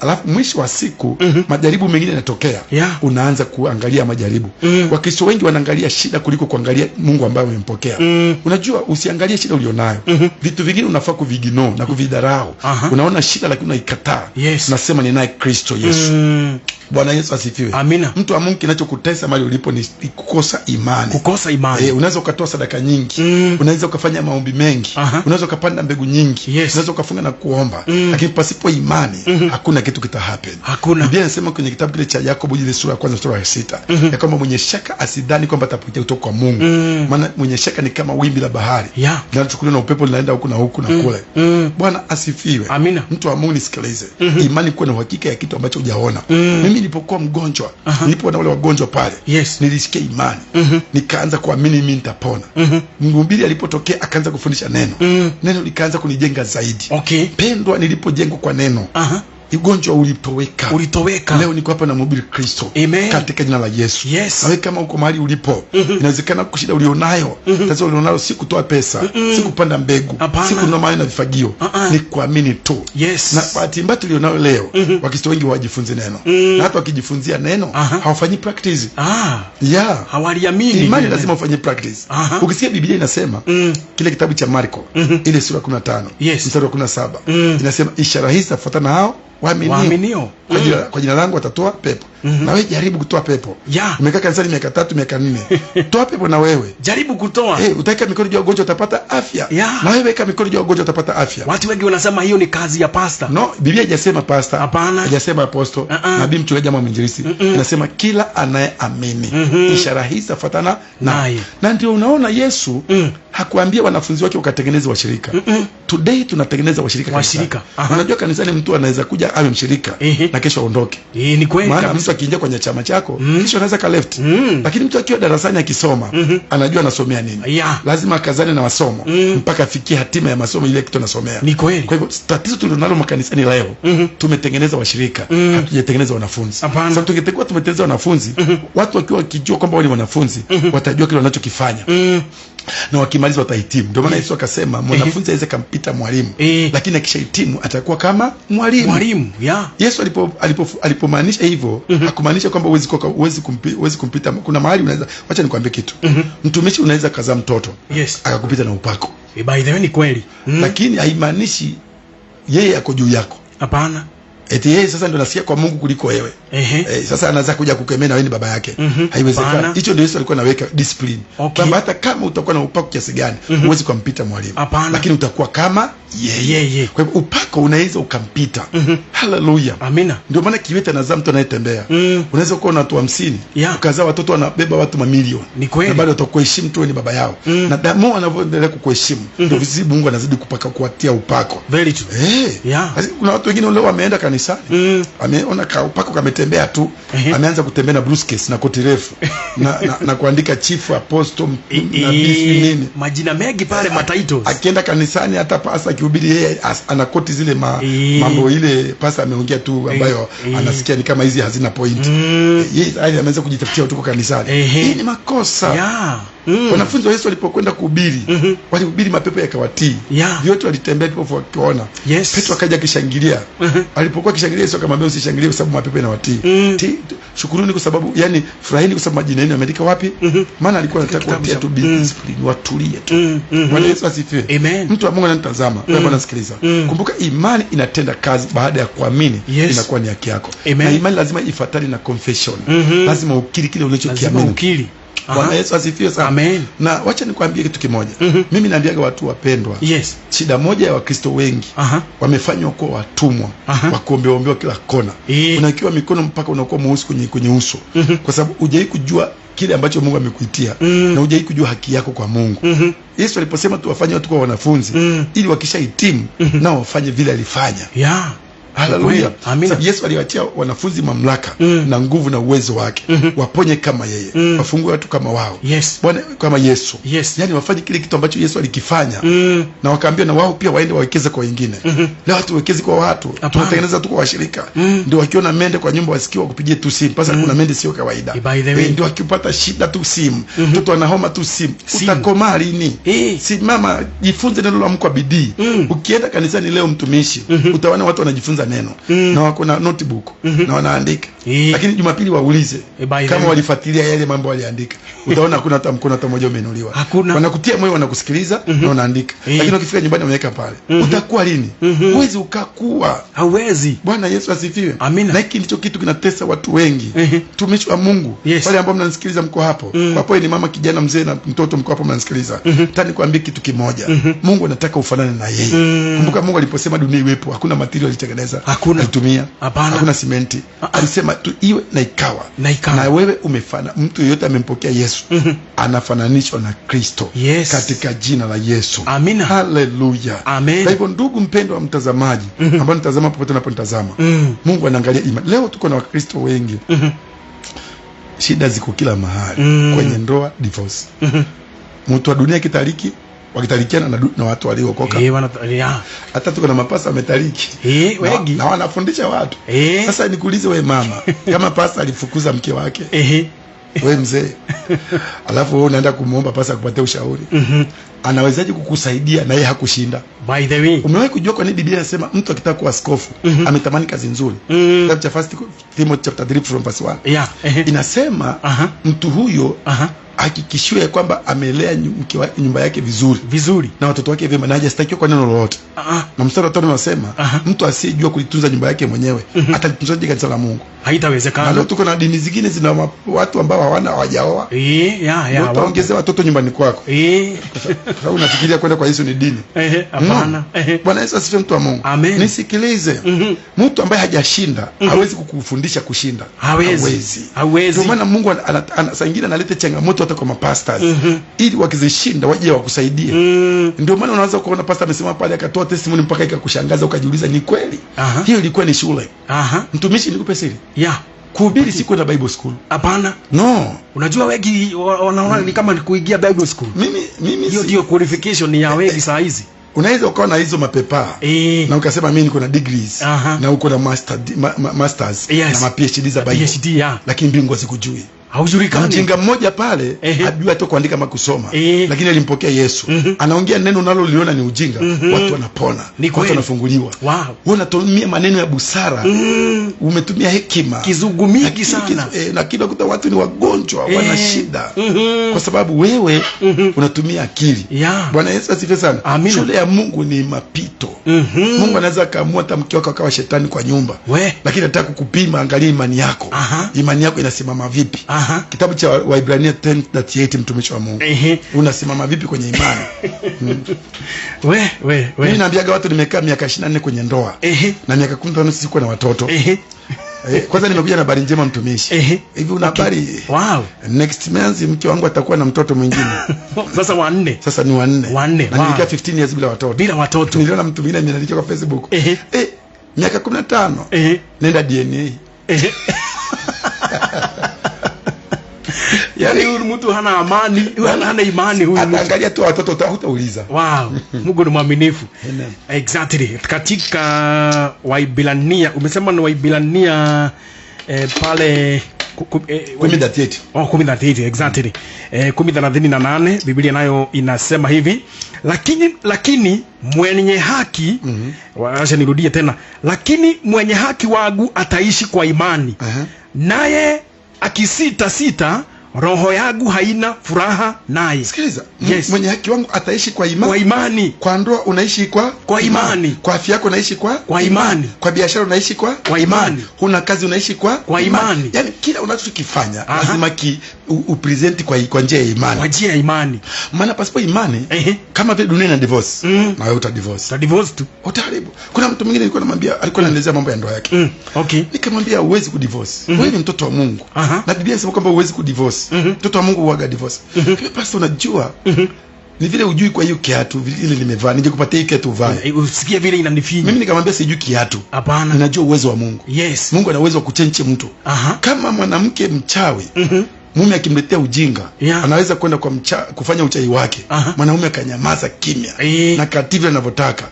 Alafu mwisho wa siku, majaribu mengine yanatokea. Unaanza kuangalia majaribu. Wakristo wengi wanaangalia shida kuliko kuangalia Mungu ambaye umempokea. Unajua, usiangalie shida ulionayo. Vitu vingine unafaa kuviginoo na kuvidharau. Unaona shida lakini unaikataa. Nasema ni naye Kristo Yesu. Bwana Yesu asifiwe. Amina. Mtu wa Mungu, kinachokutesa mahali ulipo ni kukosa imani. Kukosa imani. Unaweza ukatoa sadaka nyingi. Unaweza ukafanya maombi mengi. Unaweza ukapanda mbegu nyingi. Unaweza ukafunga na kuomba. Lakini pasipo imani, hakuna kitu kita happen. Hakuna. Biblia inasema kwenye kitabu kile cha Yakobo ile sura ya kwanza mstari wa 6, ya kwamba mwenye shaka asidhani kwamba atapokea kutoka kwa Mungu. Maana mwenye shaka ni kama wimbi la bahari. Linachukuliwa na upepo, linaenda huku na huku na kule. Bwana asifiwe. Amina. Mtu wa Mungu nisikilize. Imani kuwa na uhakika ya kitu ambacho hujaona. Mimi nilipokuwa mgonjwa, nilipoona wale wagonjwa pale, nilisikia imani. Nikaanza kuamini mimi nitapona. Mhubiri alipotokea akaanza kufundisha neno. Neno likaanza kunijenga zaidi. Pendwa, nilipojengwa kwa neno, ugonjwa ulitoweka. Leo niko hapa na mhubiri Kristo katika jina la Yesu. Nawe kama uko mahali ulipo, inawezekana kushida ulionayo, tatizo ulionalo si kutoa pesa, si kupanda mbegu, si kununua mawe na vifagio, ni kuamini tu. Na bahati mbaya tulionayo leo, Wakristo wengi hawajifunzi neno. Na hata wakijifunzia neno, hawafanyi practice. Hawaliamini. Imani lazima ufanye practice. Ukisikia Biblia inasema, kile kitabu cha Marko, ile sura 15, mstari wa 17, inasema ishara hizi zitafuatana hao waaminio. Kwa jina langu watatoa pepo. Na wewe jaribu kutoa pepo. Umekaa kanisani miaka 3, miaka 4. Toa pepo na wewe. Jaribu kutoa. Utaweka mikono juu ya ugonjwa utapata afya. Na wewe weka mikono juu ya ugonjwa utapata afya. Watu wengi wanasema hiyo ni kazi ya pastor. No, Biblia haijasema pastor. Hapana. Haijasema apostle. Nabii, mchungaji ama mwinjilisti. Inasema kila anayeamini. Ishara hizi zitafuatana naye. Na ndio unaona Yesu hakuambia wanafunzi wake wakatengeneza washirika. Today tunatengeneza washirika. Unajua kanisani mtu anaweza kuja awe mshirika na kesho aondoke. Ni kweli. Maana mtu akiingia kwenye chama chako, kesho anaweza ka left. Lakini mtu akiwa darasani akisoma, anajua anasomea nini. Lazima akazane na masomo mpaka afikie hatima ya masomo ile kitu anasomea. Ni kweli. Kwa hivyo tatizo tulilonalo makanisani leo, tumetengeneza washirika, hatujatengeneza wanafunzi. Sasa tungetakuwa tumetengeneza wanafunzi, watu wakiwa wakijua kwamba wale wanafunzi, watajua kile wanachokifanya. na wakimaliza watahitimu. Ndio maana Yesu akasema mwanafunzi aweze kumpita mwalimu, lakini akishahitimu atakuwa kama mwalimu. Yesu alipomaanisha hivyo, hakumaanisha kwamba huwezi kumpita. Kuna mahali unaweza, acha nikwambie kitu. Mtumishi unaweza kuzaa mtoto akakupita na upako. By the way ni kweli. Lakini haimaanishi yeye ako juu yako. Hapana. Eti yeye sasa ndio nasikia kwa Mungu kuliko wewe. Sasa anaanza kuja kukemea na wewe ni baba yake. Haiwezekani. Hicho ndio Yesu alikuwa anaweka discipline. Kwamba hata kama utakuwa na upako kiasi gani, huwezi kumpita mwalimu. Lakini utakuwa kama yeye. Kwa hivyo upako unaweza ukampita. Haleluya. Amina. Ndio maana kiwete anazaa mtu anayetembea. Unaweza kuwa na watu 50, ukazaa watoto wanabeba watu mamilioni. Na bado utakuheshimu tu, ni baba yao. Na damu anavyoendelea kukuheshimu, ndio vizidi Mungu anazidi kupaka kuatia upako. Very true. Kuna watu wengine leo wameenda kanisani, ameona upako kametembea tu, ameanza kutembea na bruskes na koti refu na kuandika chief apostle na nini, majina mengi pale, matitles. Akienda kanisani hata pasa akihubiri, yeye ana koti zile mambo ile pasa ameongea tu ambayo anasikia ni kama hizi hazina point. Yeye ameanza kujitafutia watu kwa kanisani. Hii ni makosa. Wanafunzi wa Yesu walipokwenda kuhubiri, walihubiri mapepo yakawatii. Vyote walitembea ndipo wakiona. Petro akaja akishangilia. Alipokuwa akishangilia, Yesu akamwambia usishangilie kwa sababu mapepo yanawatii. Shukuruni kwa sababu, yani furahini kwa sababu majina yenu yameandika wapi? Maana alikuwa anataka kuwatia tu discipline, watulie tu. Bwana Yesu asifiwe. Mtu wa Mungu anatazama, wewe unasikiliza. Kumbuka imani inatenda kazi baada ya kuamini, inakuwa ni haki yako. Na imani lazima ifuatane na confession. Lazima ukiri kile ulichokiamini. Bwana Yesu asifiwe sana. Amen. Na wacha nikwambie kitu kimoja. Mimi naambiaga watu wapendwa. Shida moja ya Wakristo wengi wamefanywa kuwa watumwa wa kuombeombewa kila kona. Unakiwa mikono mpaka unakuwa mweusi kwenye uso. Kwa sababu hujai kujua kile ambacho Mungu amekuitia, na hujai kujua haki yako kwa Mungu. Yesu aliposema tuwafanye watu kwa wanafunzi, ili wakishahitimu nao wafanye vile alifanya. Haleluya. Sababu Yesu aliwaachia wanafunzi mamlaka na nguvu na uwezo wake. Waponye kama yeye, wafungue watu kama wao. Bwana kama Yesu. Yaani wafanye kile kitu ambacho Yesu alikifanya. Na wakaambia na wao pia waende wawekeze kwa wengine. Leo watu wekeze kwa watu. Tunatengeneza tu kwa washirika. Ndio wakiona mende kwa nyumba wasikie wakupigie tu simu. Pasa kuna mende sio kawaida. Ndio wakipata shida tu simu. Mtoto anahoma tu simu. Utakoma lini? Si mama, jifunze neno la Mungu kwa bidii. Ukienda kanisani leo mtumishi, utaona watu wanajifunza neno na wako na notebook na wanaandika. Lakini Jumapili waulize kama walifuatilia yale mambo waliandika. Utaona hakuna hata mkono hata mmoja umeinuliwa. Wanakutia moyo, wanakusikiliza na wanaandika. Lakini ukifika nyumbani wameweka pale. Utakuwa lini? Huwezi ukakuwa. Hauwezi. Bwana Yesu asifiwe. Amina. Na hiki ndicho kitu kinatesa watu wengi. Tumishi wa Mungu, wale ambao mnanisikiliza mko hapo. Kwa hapo ni mama, kijana, mzee na mtoto mko hapo mnanisikiliza. Nataka nikwambie kitu kimoja. Mungu anataka ufanane na yeye. Kumbuka Mungu aliposema dunia iwepo, hakuna material alitengeneza. Alitumia. Hakuna simenti. Alisema tu iwe na ikawa. Na wewe umefana. Mtu yeyote amempokea Yesu anafananishwa na Kristo katika jina la Yesu. Amina. Haleluya. Kwa hivyo ndugu mpendwa wa mtazamaji, ambao nitazama popote unaponitazama, Mungu anaangalia imani. Leo tuko na Wakristo wengi. Shida ziko kila mahali. Kwenye ndoa, divorce. Mtu wa dunia kitariki, wakitalikiana na watu waliokoka. Hata tuko na mapasa ametariki. Wengi. Na wanafundisha watu. Sasa nikuulize wewe mama, kama pasa alifukuza mke wake, wewe mzee, alafu wewe unaenda kumuomba pasa kupatia ushauri, anawezaje kukusaidia na yeye hakushinda? By the way, umewahi kujua kwa nini Biblia inasema mtu akitaka kuwa askofu ametamani kazi nzuri? Kitabu cha 1 Timothy chapter 3 from verse 1 inasema mtu huyo hakikishiwe kwamba amelea nyumba yake vizuri na watoto wake vyema, na hajastahiliwa kwa neno lolote. Na mstari wa 5 unasema mtu asiyejua kulitunza nyumba yake mwenyewe atalitunzaje kanisa la Mungu? Haitawezekana. Na tuko na dini zingine zina watu ambao hawajaoa. Utaongezea watoto nyumbani kwako. Sasa unafikiria kwenda kwa Yesu ni dini? Hapana. Bwana Yesu asifiwe, mtu wa Mungu. Nisikilize. Mtu ambaye hajashinda hawezi kukufundisha kushinda. Hawezi. Ndio maana Mungu anasangira analeta changamoto hata kwa mapastors ili wakizishinda waje wakusaidie. Ndio maana unaweza kuona pastor amesema pale akatoa testimony mpaka ikakushangaza ukajiuliza ni kweli. Hiyo ilikuwa ni shule. Mtumishi, nikupe siri. Kuhubiri siku na Bible school. Hapana. No. Unajua wengi wanaona ni kama kuingia Bible school. Mimi hiyo ndio qualification ya wengi saa hizi. Unaweza ukawa na hizo mapepa na ukasema mimi niko na degrees na uko na masters na ma PhD za Bible. Lakini mbingu zikujui. haujulikani. Mjinga mmoja pale ajua hata kuandika ama kusoma, lakini alimpokea Yesu. Anaongea neno unaloliona ni ujinga, watu wanapona, watu wanafunguliwa. Wewe unatumia maneno ya busara, umetumia hekima, kizungumiki sana, na kila kuta watu ni wagonjwa, wana shida, kwa sababu wewe unatumia akili. Bwana Yesu asifiwe sana. Shule ya Mungu ni mapito. Mungu anaweza kaamua hata mke wako akawa shetani kwa nyumba, lakini anataka kukupima. Angalia imani yako. Imani yako inasimama vipi? Kitabu cha Waibrania 10:38, mtumishi wa Mungu. Unasimama vipi kwenye imani? Mimi naambiaga watu nimekaa miaka 24 kwenye ndoa, na miaka 15 sikuwa na watoto. Kwanza nimekuja na habari njema, mtumishi. Hivi una habari? Next month mke wangu atakuwa na mtoto mwingine. Sasa wanne. Sasa ni wanne. Na nilikaa 15 years bila watoto. Niliona mtu mwingine ameandika kwa Facebook. Miaka 15. Nenda DNA. Yaani huyu mtu hana amani, hana imani huyu. Ataangalia tu watoto, hutauliza. Mungu ni mwaminifu. Exactly. Katika Waibrania, umesema ni Waibrania pale 10:38. 10:38, exactly. 10:38 Biblia nayo inasema hivi, lakini mwenye haki, wacha nirudie tena, lakini mwenye haki wangu ataishi kwa imani. Naye akisita, roho yangu haina furaha naye. Sikiliza, mwenye haki wangu ataishi kwa imani. Kwa imani. Kwa ndoa unaishi kwa imani. Kwa afya yako unaishi kwa imani. Kwa biashara unaishi kwa imani. Huna kazi unaishi kwa imani. Yaani kila unachokifanya lazima upresent kwa njia ya imani. Kwa njia ya imani. Maana pasipo imani, kama vile dunia ina divorce, na wewe uta divorce tu. Utaharibu. Kuna mtu mwingine alikuwa anamwambia, alikuwa anaelezea mambo ya ndoa yake. Nikamwambia huwezi kudivorce. Wewe ni mtoto wa Mungu. Na Biblia inasema kwamba huwezi kudivorce. Mtoto wa Mungu huaga divorce. Kwa pastor unajua, ni vile ujui kwa hiyo kiatu vile nimevaa, ningekupatia hiyo kiatu uvae. Usikie vile inanifinya. Mimi nikamwambia sijui kiatu. Hapana. Ninajua uwezo wa Mungu. Mungu ana uwezo wa kuchange mtu. Kama mwanamke mchawi, mume akimletea ujinga, anaweza kwenda kwa kufanya uchawi wake. Mwanaume akanyamaza kimya, na kativi anavyotaka.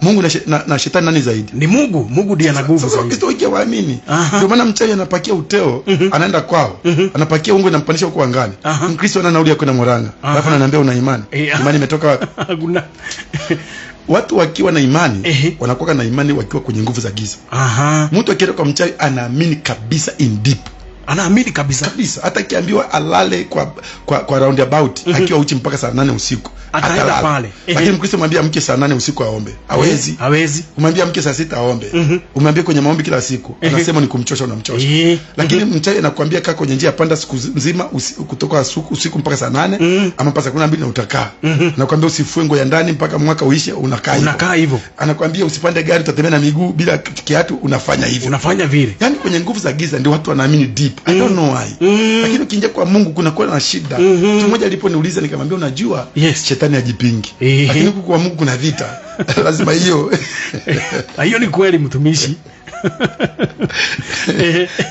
Mungu na shetani nani zaidi? Ni Mungu. Mungu ndiye ana nguvu zaidi. Sasa Kristo waamini. Ndio maana mchawi anapakia uteo, anaenda kwao, anapakia ungo, anampanisha huko angani. Mkristo ana nauli ya kwenda Moranga. Alafu ananiambia una imani. Imani imetoka wapi? Watu wakiwa na imani, wanakuwa na imani wakiwa kwenye nguvu za giza. Mtu akienda kwa mchawi anaamini kabisa in deep. Anaamini kabisa. Hata akiambiwa alale kwa roundabout, akiwa uchi mpaka saa 8 usiku, atalala pale. Lakini Mkristo mwambia mke saa 8 usiku aombe, hawezi. Umwambia mke saa 6 aombe, umwambia kwenye maombi kila siku, anasema ni kumchosha, unamchosha. Lakini mchawi anakuambia kaa kwenye njia panda siku nzima, kutoka usiku mpaka saa 8 ama mpaka saa 12 na utakaa. Anakuambia usifue nguo ya ndani mpaka mwaka uishe, unakaa hivyo. Anakuambia usipande gari, utatembea na miguu bila kiatu, unafanya hivyo. Unafanya vile. Yaani kwenye nguvu za giza ndio watu wanaamini deep. I don't know why. Lakini ukiingia kwa Mungu kunakuwa na shida. Mtu mmoja aliponiuliza nikamwambia unajua, shetani hajipingi. Lakini huku kwa Mungu kuna vita. Lazima hiyo. Hiyo ni kweli, mtumishi.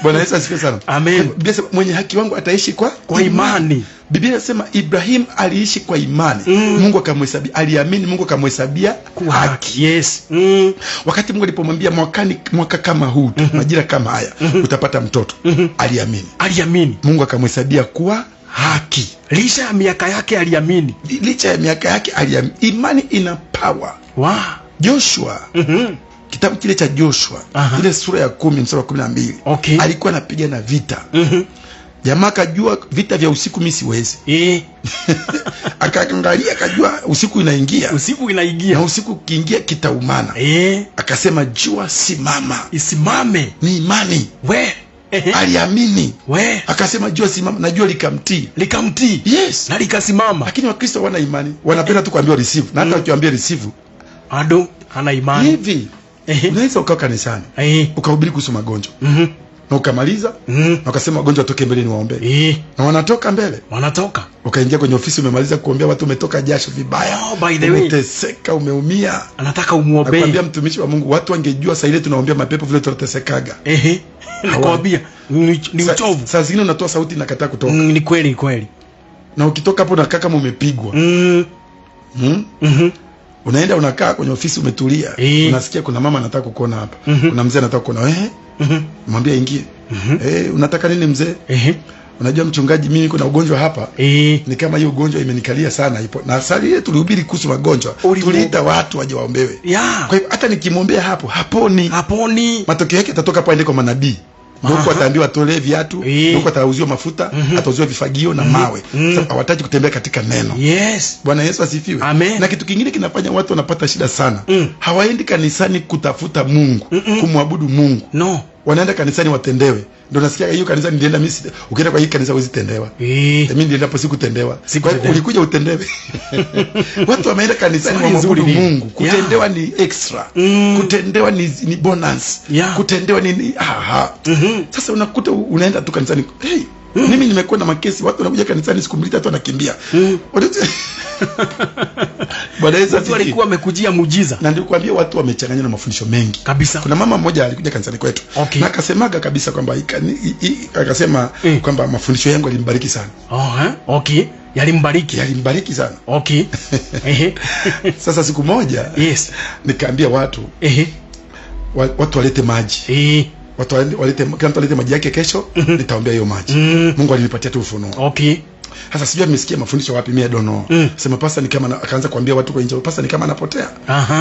Bwana Yesu asifiwe sana. Amen. Biblia inasema mwenye haki wangu ataishi kwa imani. Biblia inasema Ibrahim aliishi kwa imani. Mungu akamhesabia, aliamini, Mungu akamhesabia kwa haki. Wakati Mungu alipomwambia mwaka kama huu, majira kama haya, utapata mtoto, aliamini. Mungu akamhesabia kuwa haki. Licha ya miaka yake aliamini. Imani ina power. Joshua, kitabu kile cha Joshua, ile sura ya 10 mstari wa 12, alikuwa anapigana vita. Jamaa akajua vita vya usiku mimi siwezi. Akaangalia akajua usiku inaingia. Na usiku ukiingia kitaumana. Akasema jua simama. Isimame. Ni imani. Aliamini. Akasema jua simama, na jua likamtii. Yes. Na likasimama. Lakini Wakristo hawana imani. Wanapenda tu kuambiwa receive. Na hata wakiwaambia receive, hana imani. Hivi. Unaweza ukaa kanisani, ukahubiri kuhusu magonjwa. Na ukamaliza, na ukasema wagonjwa watoke mbele niwaombe. Na wanatoka mbele. Ukaingia kwenye ofisi, umemaliza kuombea watu, umetoka jasho vibaya. By the way, umeteseka, umeumia. Anataka umuombe. Nakwambia mtumishi wa Mungu, watu wangejua saa ile tunaombea mapepo vile tunatesekaga. Nakwambia ni uchovu. Saa zingine unatoa sauti na kataa kutoka. Ni kweli. Na ukitoka hapo unakaa kama umepigwa. Unaenda unakaa kwenye ofisi umetulia. Unasikia kuna mama anataka kukuona hapa. Kuna mzee anataka kukuona. Mwambie ingie. Unataka nini mzee? Unajua mchungaji, mimi niko na ugonjwa hapa. Ni kama hiyo ugonjwa imenikalia sana ipo. Na asali ile tulihubiri kuhusu magonjwa. Tuliita watu waje waombewe. Kwa hivyo hata nikimwombea hapo haponi. Matokeo yake atatoka hapo aende kwa manabii. Huko ataambiwa atolee viatu, huko atauziwa mafuta, atauziwa vifagio na mawe. Sasa hawataki kutembea katika neno. Bwana Yesu asifiwe. Na kitu kingine kinafanya watu wanapata shida sana. Hawaendi kanisani kutafuta Mungu, kumwabudu Mungu. Wanaenda kanisani watendewe. Ndio nasikia hiyo kanisa nilienda mimi, ukienda kwa hii kanisa huwezi tendewa. Mimi nilienda hapo sikutendewa. Kwa hiyo ulikuja utendewe. Watu wameenda kanisani waabudu Mungu. Kutendewa ni extra. Kutendewa ni bonus. Kutendewa ni Sasa unakuta unaenda tu kanisani. Mimi nimekuwa na makesi, watu wanakuja kanisani siku 2 3 wanakimbia. Bwana Yesu watu walikuwa wamekujia muujiza. Na ndio kuambia watu wamechanganywa na mafundisho mengi kabisa. Kuna mama mmoja alikuja kanisani kwetu na akasemaga kabisa kwamba akasema kwamba mafundisho yangu yalimbariki sana. Yalimbariki sana. Sasa siku moja nikaambia watu watu walete maji. Watu walete, kila mtu alete maji yake kesho, nitaombea hiyo maji. Mungu alinipatia tu ufunuo. Sasa sijui nimesikia mafundisho wapi, mimi I don't know. Sema pasta ni kama akaanza kuambia watu kwa nje, pasta ni kama anapotea.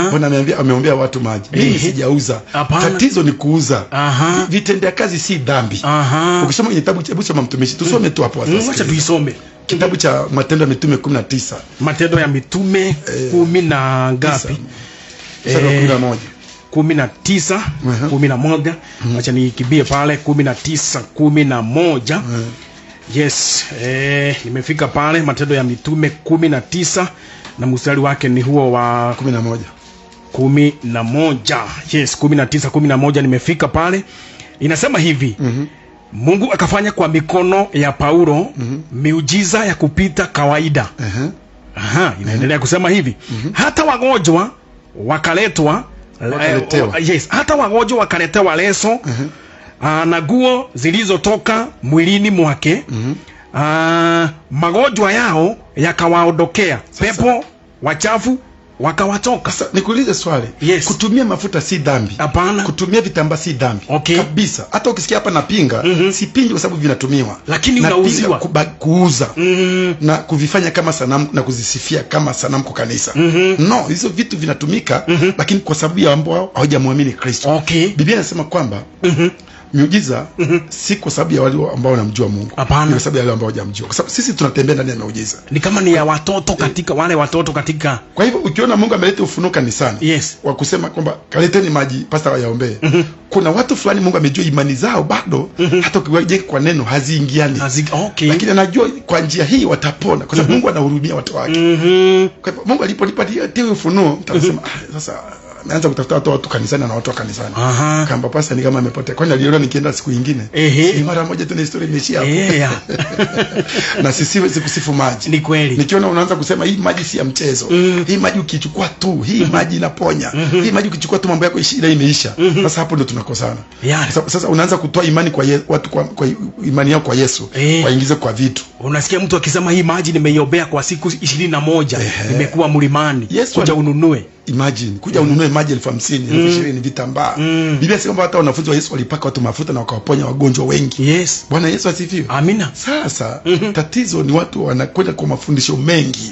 Mbona ameombea watu maji? Mimi sijauza. Tatizo ni kuuza. Vitendea kazi si dhambi. Ukisoma kwenye kitabu cha Mtumishi, tusome tu hapo sasa. Acha tuisome. Kitabu cha Matendo ya Mitume 19. Matendo ya Mitume 10 na ngapi? 11. 19 11. Acha nikibie pale 19 11. Yes, nimefika pale Matendo ya Mitume 19 na mstari wake ni huo wa 11. Yes, 19:11 nimefika pale. Inasema hivi. Mungu akafanya kwa mikono ya Paulo miujiza ya kupita kawaida. Inaendelea kusema hivi. Hata wagonjwa wakaletwa. Hata wagonjwa wakaletewa leso na nguo zilizotoka mwilini mwake. Magonjwa yao yakawaondokea, pepo wachafu wakawatoka. Sasa nikuulize swali. Kutumia mafuta si dhambi. Hapana. Kutumia vitambaa si dhambi. Kabisa. Hata ukisikia hapa napinga, sipingi kwa sababu vinatumiwa. Lakini unauziwa kuuza. Na kuvifanya kama sanamu na kuzisifia kama sanamu kwa kanisa. No, hizo vitu vinatumika, lakini kwa sababu ya ambao hawajamwamini Kristo. Biblia inasema kwamba miujiza si kwa sababu ya wale ambao wanamjua Mungu. Ni kwa sababu ya wale ambao hawajamjua. Kwa sababu sisi tunatembea ndani ya miujiza. Ni kama ni ya watoto katika wale watoto katika. Kwa hivyo ukiona Mungu ameleta ufunuo kanisani, wa kusema kwamba kaleteni maji pasta wayaombee. Kuna watu fulani Mungu amejua imani zao bado hata ukiwajenga kwa neno haziingiani. Lakini anajua kwa njia hii watapona kwa sababu Mungu anahurumia watu wake. Kwa hivyo Mungu aliponipatia ufunuo, mtasema sasa naanza kutafuta watu kanisani na watu wa kanisani. Kamba pasta ni kama amepotea. Kwani aliona nikienda siku nyingine. Mara moja tu historia imeishia hapo. Na siwezi kusifu maji. Ni kweli. Nikiona unaanza kusema hii maji si ya mchezo. Hii maji ukichukua tu, hii maji inaponya. Hii maji ukichukua tu mambo yako shida imeisha. Sasa hapo ndio tunakosana. Sasa unaanza kutoa imani kwa watu kwa imani yao kwa Yesu, waingize kwa vitu. Unasikia mtu akisema hii maji nimeiombea kwa siku 21, nimekuwa mlimani. Kuja ununue. Imagine kuja ununue maji 50,000, 20,000 vitambaa. Biblia inasema kwamba hata wanafunzi wa Yesu walipaka watu mafuta na wakawaponya wagonjwa wengi. Bwana Yesu asifiwe. Amina. Sasa tatizo ni watu wanakwenda kwa mafundisho mengi.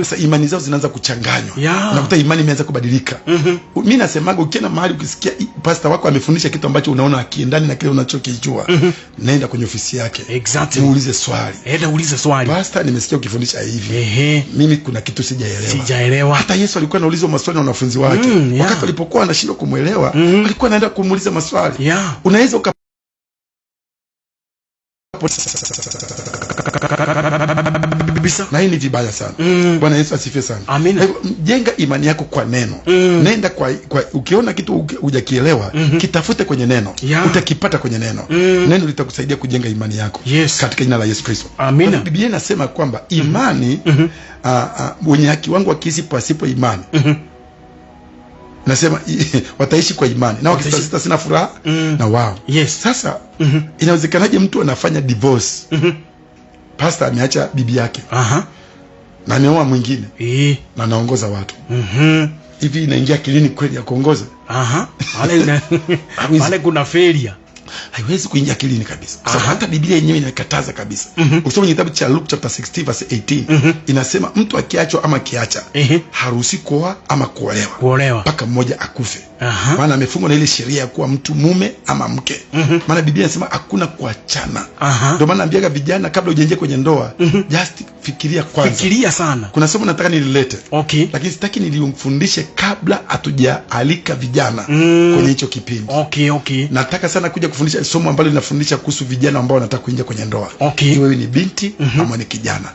Sasa imani zao zinaanza kuchanganywa. Unakuta imani imeanza kubadilika. Mimi nasemaga ukienda mahali ukisikia pasta wako amefundisha kitu ambacho unaona akiendani na kile unachokijua, nenda kwenye ofisi yake. Muulize swali. Uulize swali. Pasta, nimesikia ukifundisha hivi. Mimi kuna kitu sijaelewa. Hata Yesu alikuwa anaulizwa maswali na wanafunzi wake. Wakati walipokuwa wanashindwa kumuelewa, walikuwa anaenda kumuuliza maswali. Unaweza na hii ni vibaya sana. Bwana Yesu asifiwe sana. Amina. Jenga imani yako kwa neno. Nenda kwa ukiona kitu hujakielewa, kitafute kwenye neno. Utakipata kwenye neno. Neno litakusaidia kujenga imani yako katika jina la Yesu Kristo. Amina. Biblia inasema kwamba imani wenye haki wangu wakiishi pasipo imani. Nasema wataishi kwa imani. Na wakisita sina furaha na wao. Sasa inawezekanaje mtu anafanya divorce? Pasta ameacha bibi yake. Na ameoa mwingine. Na anaongoza watu. Hivi inaingia kilini kweli ya kuongoza? Wale kuna failure. haiwezi kuingia akilini kabisa. Kwa sababu hata Biblia yenyewe inakataza kabisa. Ukisoma kitabu cha Luke chapter 16 verse 18, inasema mtu akiachwa ama kiacha, haruhusi kuoa ama kuolewa mpaka mmoja akufe. Maana amefungwa na ile sheria ya kuwa mtu mume ama mke. Maana Biblia inasema hakuna kuachana. Ndio maana naambiaga vijana, kabla hujaingia kwenye ndoa, just fikiria kwanza. Fikiria sana. Kuna somo nataka nililete. Okay. Lakini sitaki nilimfundishe kabla hatujaalika vijana kwenye hicho kipindi. Okay. Nataka sana kuja kufundisha somo ambalo linafundisha kuhusu vijana ambao wanataka kuingia kwenye ndoa. Okay. Wewe ni binti ama ni kijana.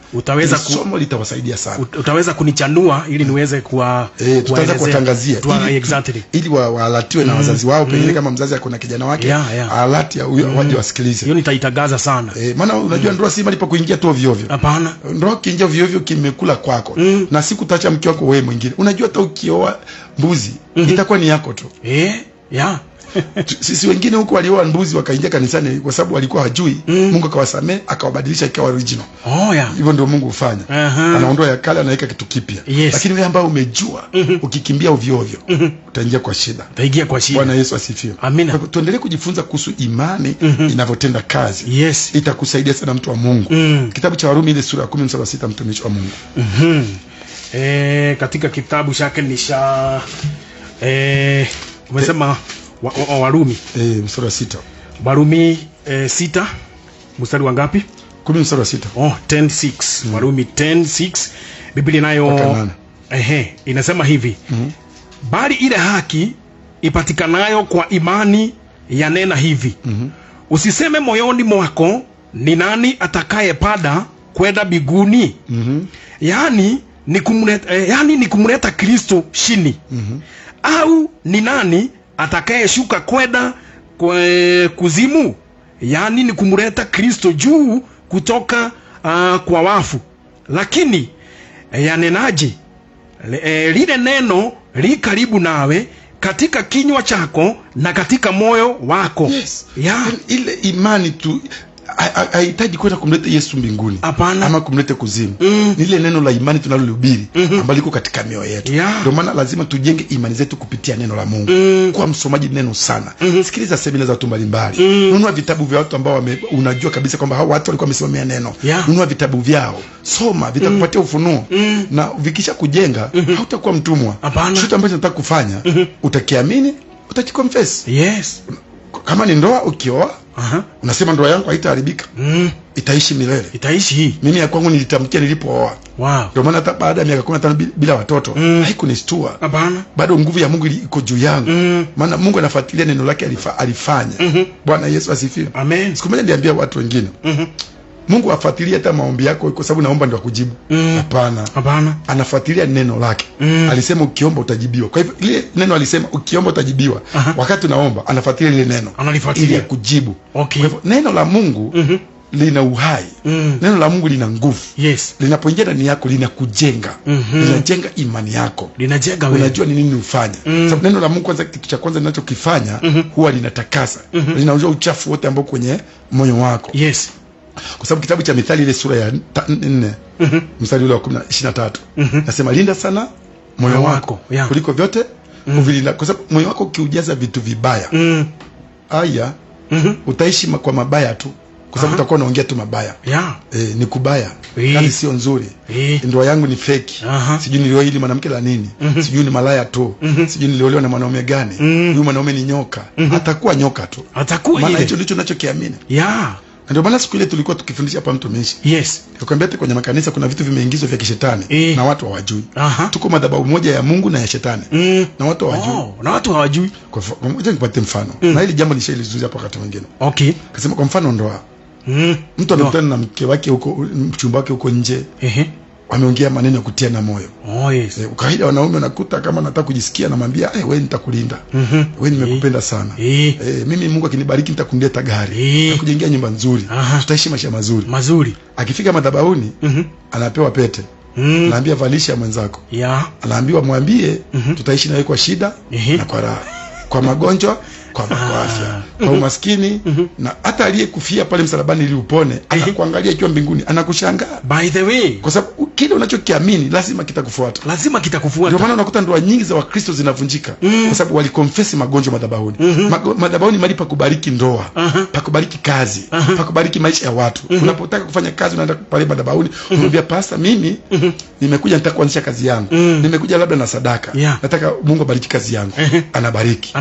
Somo litawasaidia sana. Utaweza kunichanua ili niweze tutaanza kuwatangazia exactly. Ili waalatiwe na wazazi wao, pengine kama mzazi akona kijana wake, alati waje wasikilize. Hiyo nitaitangaza sana. Maana unajua ndoa si mahali pa kuingia tu ovyo ovyo. Hapana. Ndoa kiingia ovyo ovyo kimekula kwako. Na siku utaacha mke wako wewe mwingine. Unajua hata ukioa mbuzi itakuwa ni yako tu. Sisi wengine huko walioa mbuzi wakaingia kanisani kwa sababu walikuwa hawajui. Mungu akawasamea, akawabadilisha ikawa original. Hivyo ndio Mungu hufanya. Anaondoa ya kale, anaweka kitu kipya. Lakini wewe ambao umejua, ukikimbia ovyo ovyo, utaingia kwa shida. Bwana Yesu asifiwe. Amina. Tuendelee kujifunza kuhusu imani inavyotenda kazi. Itakusaidia sana mtu wa Mungu. Kitabu cha Warumi ile sura ya 10 mstari wa 6, mtumishi wa Mungu. Katika kitabu chake ni cha umesema Warumi mstari wa 6. Warumi 6 mstari wa ngapi? 10 mstari wa 6. 10:6. Warumi 10:6. Biblia nayo inasema hivi. Bali ile haki ipatikanayo kwa imani yanena hivi. Usiseme moyoni mwako, ni nani atakayepada kwenda mbinguni? Yaani ni kumleta Kristo chini. Au ni nani atakayeshuka kwenda kuzimu? Yaani ni kumleta Kristo juu kutoka kwa wafu. Lakini yanenaje? Lile neno li karibu nawe, katika kinywa chako na katika moyo wako. Ile imani tu haihitaji kwenda kumleta Yesu mbinguni ama kumleta kuzimu. Ni ile neno la imani tunalolihubiri ambalo liko katika mioyo yetu. Ndio maana lazima tujenge imani zetu kupitia neno la Mungu. Kwa msomaji neno sana. Sikiliza semina za watu mbalimbali. Nunua vitabu vya watu ambao unajua kabisa kwamba hao watu walikuwa wamesimamia neno. Nunua vitabu vyao. Soma, vitakupatia ufunuo. Na vikisha kujenga, hautakuwa mtumwa. Kitu ambacho nataka kufanya, utakiamini, utakiconfess. Kama ni ndoa, ukioa, unasema ndoa yangu haitaharibika. Itaishi milele. Itaishi. Mimi ya kwangu nilitamkia nilipooa. Ndio maana hata baada ya miaka 15 bila watoto, haikunishtua. Bado nguvu ya Mungu iko juu yangu. Maana Mungu anafuatilia neno lake alifanya. Bwana Yesu asifiwe. Amen. Siku moja niliambia watu wengine, Mungu afuatilia hata maombi yako kwa sababu naomba ndio akujibu. Hapana. Anafuatilia neno lake. Alisema ukiomba utajibiwa. Kwa hivyo ile neno alisema ukiomba utajibiwa. Wakati unaomba anafuatilia ile neno ili akujibu. Kwa hivyo neno la Mungu lina uhai. Neno la Mungu lina nguvu. Linapoingia ndani yako linakujenga. Linajenga imani yako. Linajenga wewe. Unajua ni nini ufanye. Sababu neno la Mungu kwanza, kitu cha kwanza linachokifanya huwa linatakasa. Linaondoa uchafu wote ambao kwenye moyo wako. Kwa sababu kitabu cha Mithali ile sura ya 4 mstari ule wa 23 nasema linda sana moyo wako kuliko vyote uvilinda, kwa sababu moyo wako ukiujaza vitu vibaya utaishi kwa mabaya tu, kwa sababu utakuwa unaongea tu mabaya. Ni kubaya, kali sio nzuri. Ndoa yangu ni fake. Sijui nilioa hili mwanamke la nini. Sijui ni malaya tu. Sijui niliolewa na mwanaume gani. Huyu mwanaume ni nyoka. Atakuwa nyoka tu. Maana hicho ndicho ninachokiamini. Ndio maana siku ile tulikuwa tukifundisha hapa mtumishi. Tukwambia ati kwenye makanisa kuna vitu vimeingizwa vya kishetani na watu hawajui. Tuko madhabahu moja ya Mungu na ya shetani. Na watu hawajui. Kwa moja nipate mfano. Na hili jambo nishailizungumzia hapa wakati mwingine. Kasema kwa mfano ndoa. Mtu amekutana na mke wake huko, mchumba wake huko nje. Wameongea maneno ya kutia na moyo. Ukaida wanaume wanakuta kama nataka kujisikia, namwambia wewe nitakulinda. Wewe nimekupenda sana. Mimi Mungu akinibariki nitakuleta gari. Nitakujengea nyumba nzuri. Tutaishi maisha mazuri. Akifika madhabahuni, anapewa pete. Anaambia valisha mwenzako. Anaambiwa mwambie tutaishi nawe kwa shida na kwa raha. Kwa magonjwa kwa afya, kwa umaskini, na hata aliyekufia pale msalabani ili upone anakuangalia ikiwa mbinguni, anakushangaa. By the way, kwa sababu kile unachokiamini lazima kitakufuata. Ndio maana unakuta ndoa nyingi za Wakristo zinavunjika kwa sababu walikonfesi magonjwa madhabahuni. Madhabahuni mali pa kubariki ndoa, pa kubariki kazi, pa kubariki maisha ya watu. Unapotaka kufanya kazi unaenda pale madhabahuni, unamwambia pastor, mimi nimekuja nataka kuanzisha kazi yangu. Nimekuja labda na sadaka. Nataka Mungu abariki kazi yangu. Anabariki.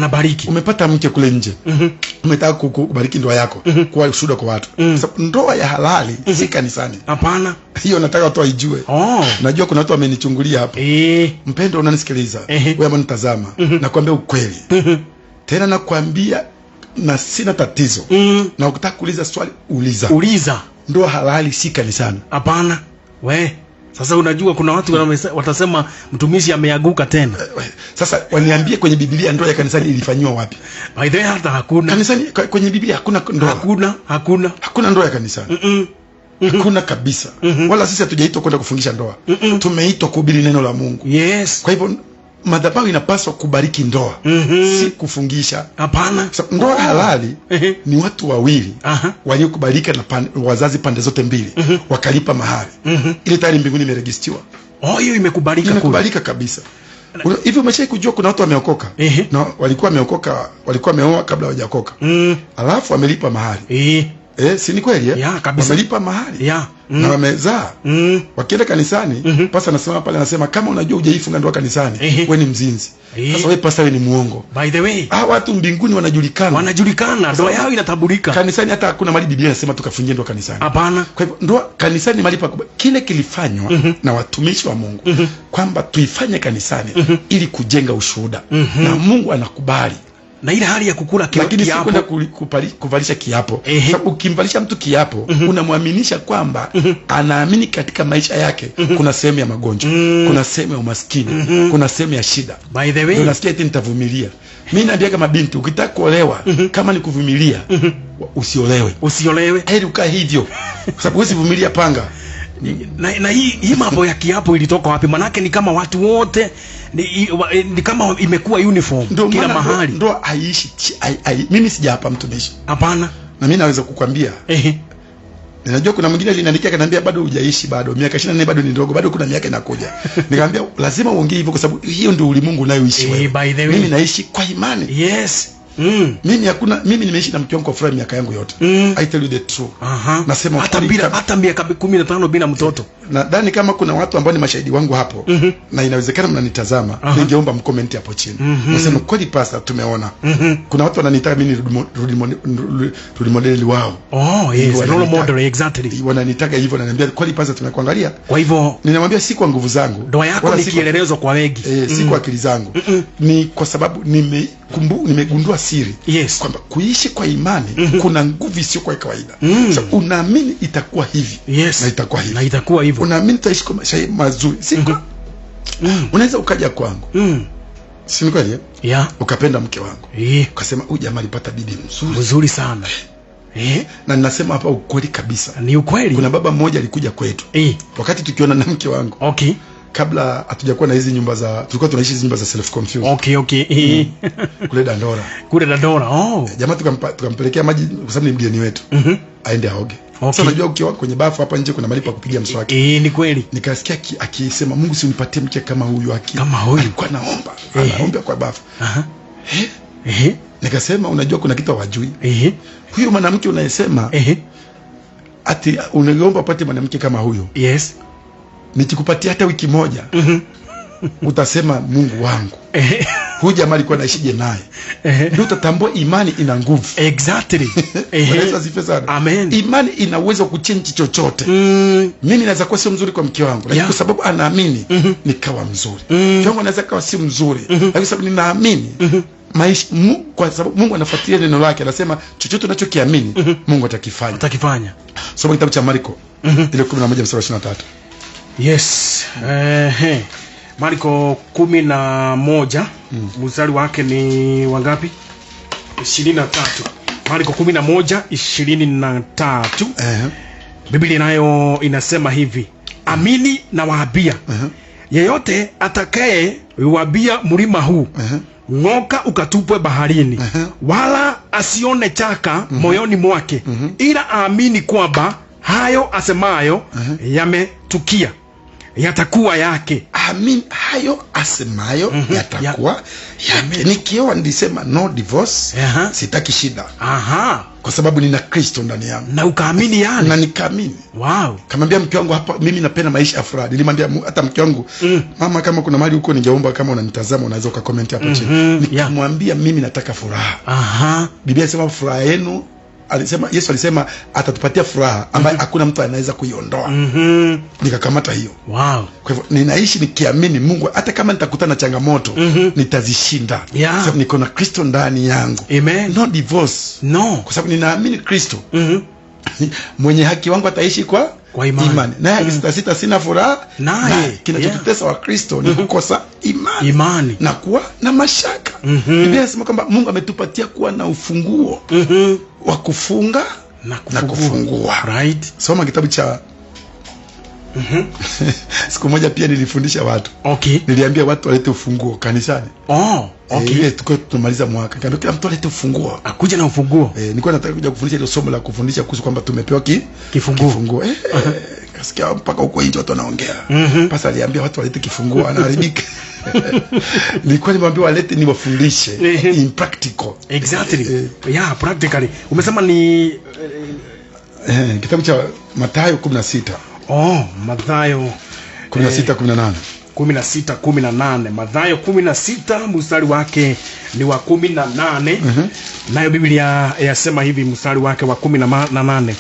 Umepata mke kule nje. Umetaka kubariki ndoa yako, kwa ushuhuda kwa watu. Sababu ndoa ya halali si kanisani. Hapana. Hiyo nataka watu waijue. Najua kuna watu wamenichungulia hapa. Mpendo, unanisikiliza? Wewe ambao nitazama, nakwambia ukweli. Tena nakwambia na sina tatizo. Na ukitaka kuuliza swali, uliza. Ndoa halali si kanisani. Hapana. Sasa unajua kuna watu watasema mtumishi ameaguka tena. Sasa waniambie kwenye Biblia ndoa ya kanisani ilifanywa wapi? By the way, hata hakuna. Kanisani kwenye Biblia hakuna ndoa. Hakuna ndoa ya kanisani. Hakuna kabisa. Wala sisi hatujaitwa kwenda kufungisha ndoa. Tumeitwa kuhubiri neno la Mungu. Yes. Kwa hivyo madhabahu inapaswa kubariki ndoa, si kufungisha. Hapana. Ndoa halali ni watu wawili waliokubalika na wazazi pande zote mbili, wakalipa mahari. Ile tayari mbinguni imeregistriwa. Hiyo imekubalika kabisa. Hivi umeshawahi kujua kuna watu wameokoka na walikuwa wameoa kabla hawajaokoka, alafu wamelipa mahari. Si ni kweli? Wamelipa mahali na wamezaa. Wakienda kanisani, pasa anasema pale, anasema kama unajua hujaifunga ndoa kanisani, wewe ni mzinzi. Sasa wewe pasa, wewe ni muongo. By the way, watu mbinguni wanajulikana, ndoa yao inatabulika. Kanisani hata hakuna mali Biblia inasema tukafungie ndoa kanisani. Hapana. Kwa hivyo ndoa kanisani mali pa kile kilifanywa na watumishi wa Mungu, kwamba tuifanye kanisani ili kujenga ushuhuda, na Mungu anakubali. Na ile hali ya kukula kiapo, lakini si kwenda kuvalisha kiapo. Sababu ukimvalisha mtu kiapo, unamwaminisha kwamba anaamini katika maisha yake kuna sehemu ya magonjwa, kuna sehemu ya umaskini, kuna sehemu ya shida. By the way, unasikia eti nitavumilia. Mimi naambia kama binti, ukitaka kuolewa, kama ni kuvumilia, usiolewe. Heri ukae hivyo, kwa sababu huwezi vumilia panga. Na hii mambo ya kiapo ilitoka wapi? Manake ni kama watu wote ni kama imekuwa uniform kila mahali. Ndoa haiishi. Mimi sijapa mtumishi. Hapana. Na mimi naweza kukwambia. Ninajua kuna mwingine aliniandikia akaniambia bado hujaishi, bado miaka 24 bado ni ndogo, bado kuna miaka inakuja. Nikamwambia lazima uongee hivyo kwa sababu hiyo ndio ulimwengu unayoishi wewe. Mimi naishi kwa imani. Yes. Mimi nimeishi na mke wangu kwa furaha miaka yangu yote. I tell you the truth. Nasema hata miaka 15 bila mtoto. Nadhani kama kuna watu ambao ni mashahidi wangu hapo, na inawezekana mnanitazama, ningeomba mcomment hapo chini. Nasema kweli pastor, tumeona. Kuna watu wananitaka mimi role model wao. Yes, role model, exactly. Wananitaka hivyo, wananiambia kweli pastor, tumekuangalia. Kwa hivyo ninamwambia si kwa nguvu zangu. Ndoa yako ni kielelezo kwa wengi. Si kwa akili zangu. Ni kwa sababu nimegundua siri. Yes. Kwamba kuishi kwa imani kuna nguvu isiyo kwa kawaida. So, unaamini itakuwa hivi. Yes. Na itakuwa hivyo. Unaamini utaishi kwa maisha mazuri. Siko. Unaweza ukaja kwangu. Si ni kweli? Ukapenda mke wangu. Ukasema huyu jamaa alipata bibi mzuri sana. Na ninasema hapa ukweli kabisa. Ni ukweli. Kuna baba mmoja alikuja kwetu. Wakati tukiona na mke wangu. Kabla hatujakuwa na hizi nyumba tulikuwa tunaishi hizi nyumba za self confused. Kule Dandora. Jamaa tukampelekea maji kwa sababu ni mgeni wetu. Aende aoge. Sasa unajua ukiwa kwenye bafu hapa nje kuna mahali pa kupiga mswaki. Ni kweli. Nikasikia akisema Mungu si unipatie mke kama huyu alikuwa anaomba. Anaomba kwa bafu. Nikasema unajua kuna kitu hawajui. Huyu mwanamke unayesema ati unaomba upate mwanamke kama huyo. Yes. Nikikupatia hata wiki moja utasema Mungu wangu. Huyu jamaa alikuwa anaishije naye? Ndio utatambua imani ina nguvu. Exactly. Yesu asifiwe sana. Amen. Imani ina uwezo wa kuchange chochote. Mimi naweza kuwa sio mzuri kwa mke wangu, lakini kwa sababu anaamini nikawa mzuri. Mke wangu anaweza kuwa si mzuri, lakini kwa sababu ninaamini maisha, kwa sababu Mungu anafuatilia neno lake, anasema chochote unachokiamini Mungu atakifanya. Soma kitabu cha Marko ile 11:23. Yes. Marko 11 mstari wake ni wangapi? 23. Marko 11:23. Biblia nayo inasema hivi: amini na waambia, yeyote atakaye wabia mlima huu ng'oka ukatupwe baharini, wala asione chaka moyoni mwake, ila aamini kwamba hayo asemayo yametukia, yatakuwa yake. Amin, hayo asemayo yatakuwa yake. Nikioa nilisema no divorce, sitaki shida. Kwa sababu nina Kristo ndani yangu. Na ukaamini yale. Na nikaamini. Wow. Kamwambia mke wangu, hapa mimi napenda maisha ya furaha. Nilimwambia hata mke wangu, mama, kama kuna mahali huko ningeomba, kama unanitazama unaweza ukacomment hapo chini. Nikamwambia mimi nataka furaha. Biblia inasema furaha yenu, alisema Yesu alisema atatupatia furaha ambayo hakuna mtu anaweza kuiondoa. Nikakamata hiyo. Wow. Kwa hivyo ninaishi nikiamini Mungu, hata kama nitakutana na changamoto nitazishinda. Sababu niko na Kristo ndani yangu. Amen. No divorce. No. Kwa sababu ninaamini Kristo. Mwenye haki wangu ataishi kwa imani. Naye sita sina furaha. Naye kinachotutesa wa Kristo ni kukosa imani. Na kuwa na mashaka. Biblia inasema kwamba Mungu ametupatia kuwa na ufunguo wa kufunga na kufungua. Right. Soma kitabu cha siku moja pia nilifundisha watu. Niliambia watu walete ufunguo kanisani. Tuko tumaliza mwaka. Nikamwambia kila mtu alete ufunguo. Akuja na ufunguo. Nilikuwa nataka kuja kufundisha ile somo la kufundisha kuhusu kwamba tumepewa kifunguo. Kasikia mpaka huko nje watu wanaongea. Pasa aliambia watu walete kifunguo, anaharibika. Nilikuwa nimwambia walete niwafundishe in practical. Exactly. Practically. Umesema ni kitabu cha Mathayo 16. Mathayo 16:18. 16:18. Mathayo 16 mstari wake ni wa 18. Nayo Biblia yasema hivi mstari wake wa 18.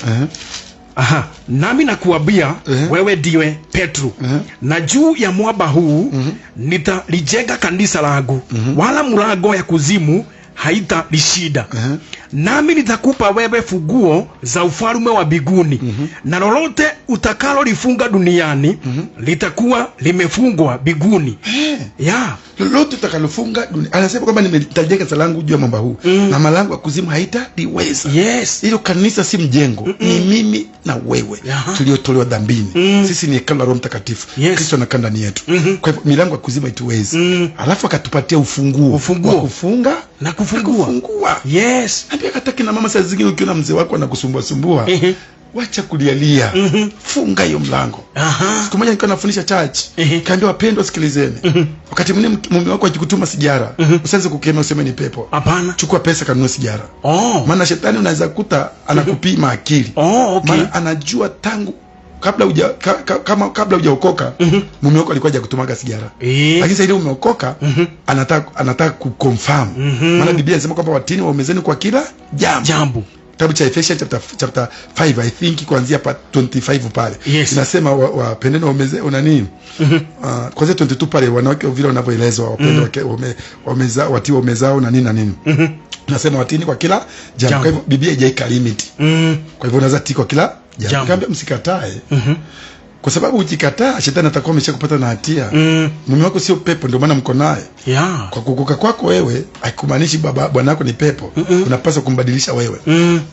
Nami nakuambia wewe ndiwe Petro, na juu ya mwamba huu nitalijenga kanisa langu, wala mlango ya kuzimu haitalishida. Nami nitakupa wewe funguo za ufalme wa mbinguni, na lolote utakalo-lifunga duniani litakuwa limefungwa mbinguni. Lolote utakalofunga duniani, anasema kwamba nitajenga kanisa langu juu ya mwamba huu, na malango ya kuzimu haitaliweza. Hilo kanisa si mjengo, ni mimi na wewe tuliotolewa dhambini. Sisi ni hekalu la Roho Mtakatifu. Kristo anakaa ndani yetu. Kwa hivyo milango ya kuzimu haituwezi. Alafu akatupatia ufunguo wa kufunga na kufungua. Pia kataki na mama, saa zingine ukiona mzee wako anakusumbua wacha kulialia, funga hiyo mlango. Siku moja nilikuwa nafundisha church, kaambia wapendwa sikilizeni. Wakati mwingine mume wako akikutuma sigara, usianze kukemea useme ni pepo. Hapana. Chukua pesa kanunue sigara. Maana shetani unaweza kuta anakupima akili. Maana anajua tangu kabla hujaokoka mume wako alikuwa hajakutumaga sigara. Lakini sasa ile umeokoka anataka kuconfirm. Maana Biblia inasema kwamba watini waumezeni kwa kila jambo. Kitabu cha Ephesians chapter 5 I think kuanzia pa 25 pale. Inasema wapendeni waumeze nini? Kuanzia 22 pale wanawake vile wanavyoelezwa wapendwa wamezao watii waumezao na nini. Nasema watini kwa kila jambo. Kwa hivyo Biblia haijaika limit. Kwa hivyo unaweza tii kwa kila jambo. Nikamwambia msikatae. Kwa sababu ukikataa shetani atakuwa ameshakupata na hatia. Mume wako sio pepo, ndio maana mko naye. Kwa kukuka kwako wewe haikumaanishi bwana wako ni pepo. Unapaswa kumbadilisha wewe.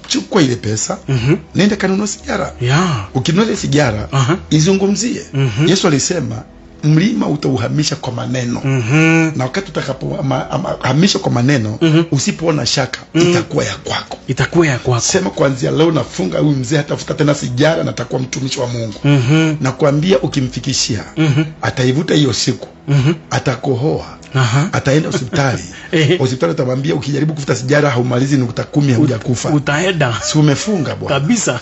Chukua ile pesa, nenda kanunua sigara. Ukinunua ile sigara, izungumzie. Yesu alisema mlima utauhamisha kwa maneno. Na wakati utakapohamisha kwa maneno, usipoona shaka, itakuwa ya kwako. Sema kuanzia leo nafunga huyu mzee hatafuta tena sigara na atakuwa mtumishi wa Mungu. Na kuambia ukimfikishia, ataivuta hiyo siku, atakohoa, ataenda hospitali. Hospitali utamwambia ukijaribu kufuta sigara haumalizi nukta 10 hujakufa. Utaenda. Si umefunga bwana. Kabisa.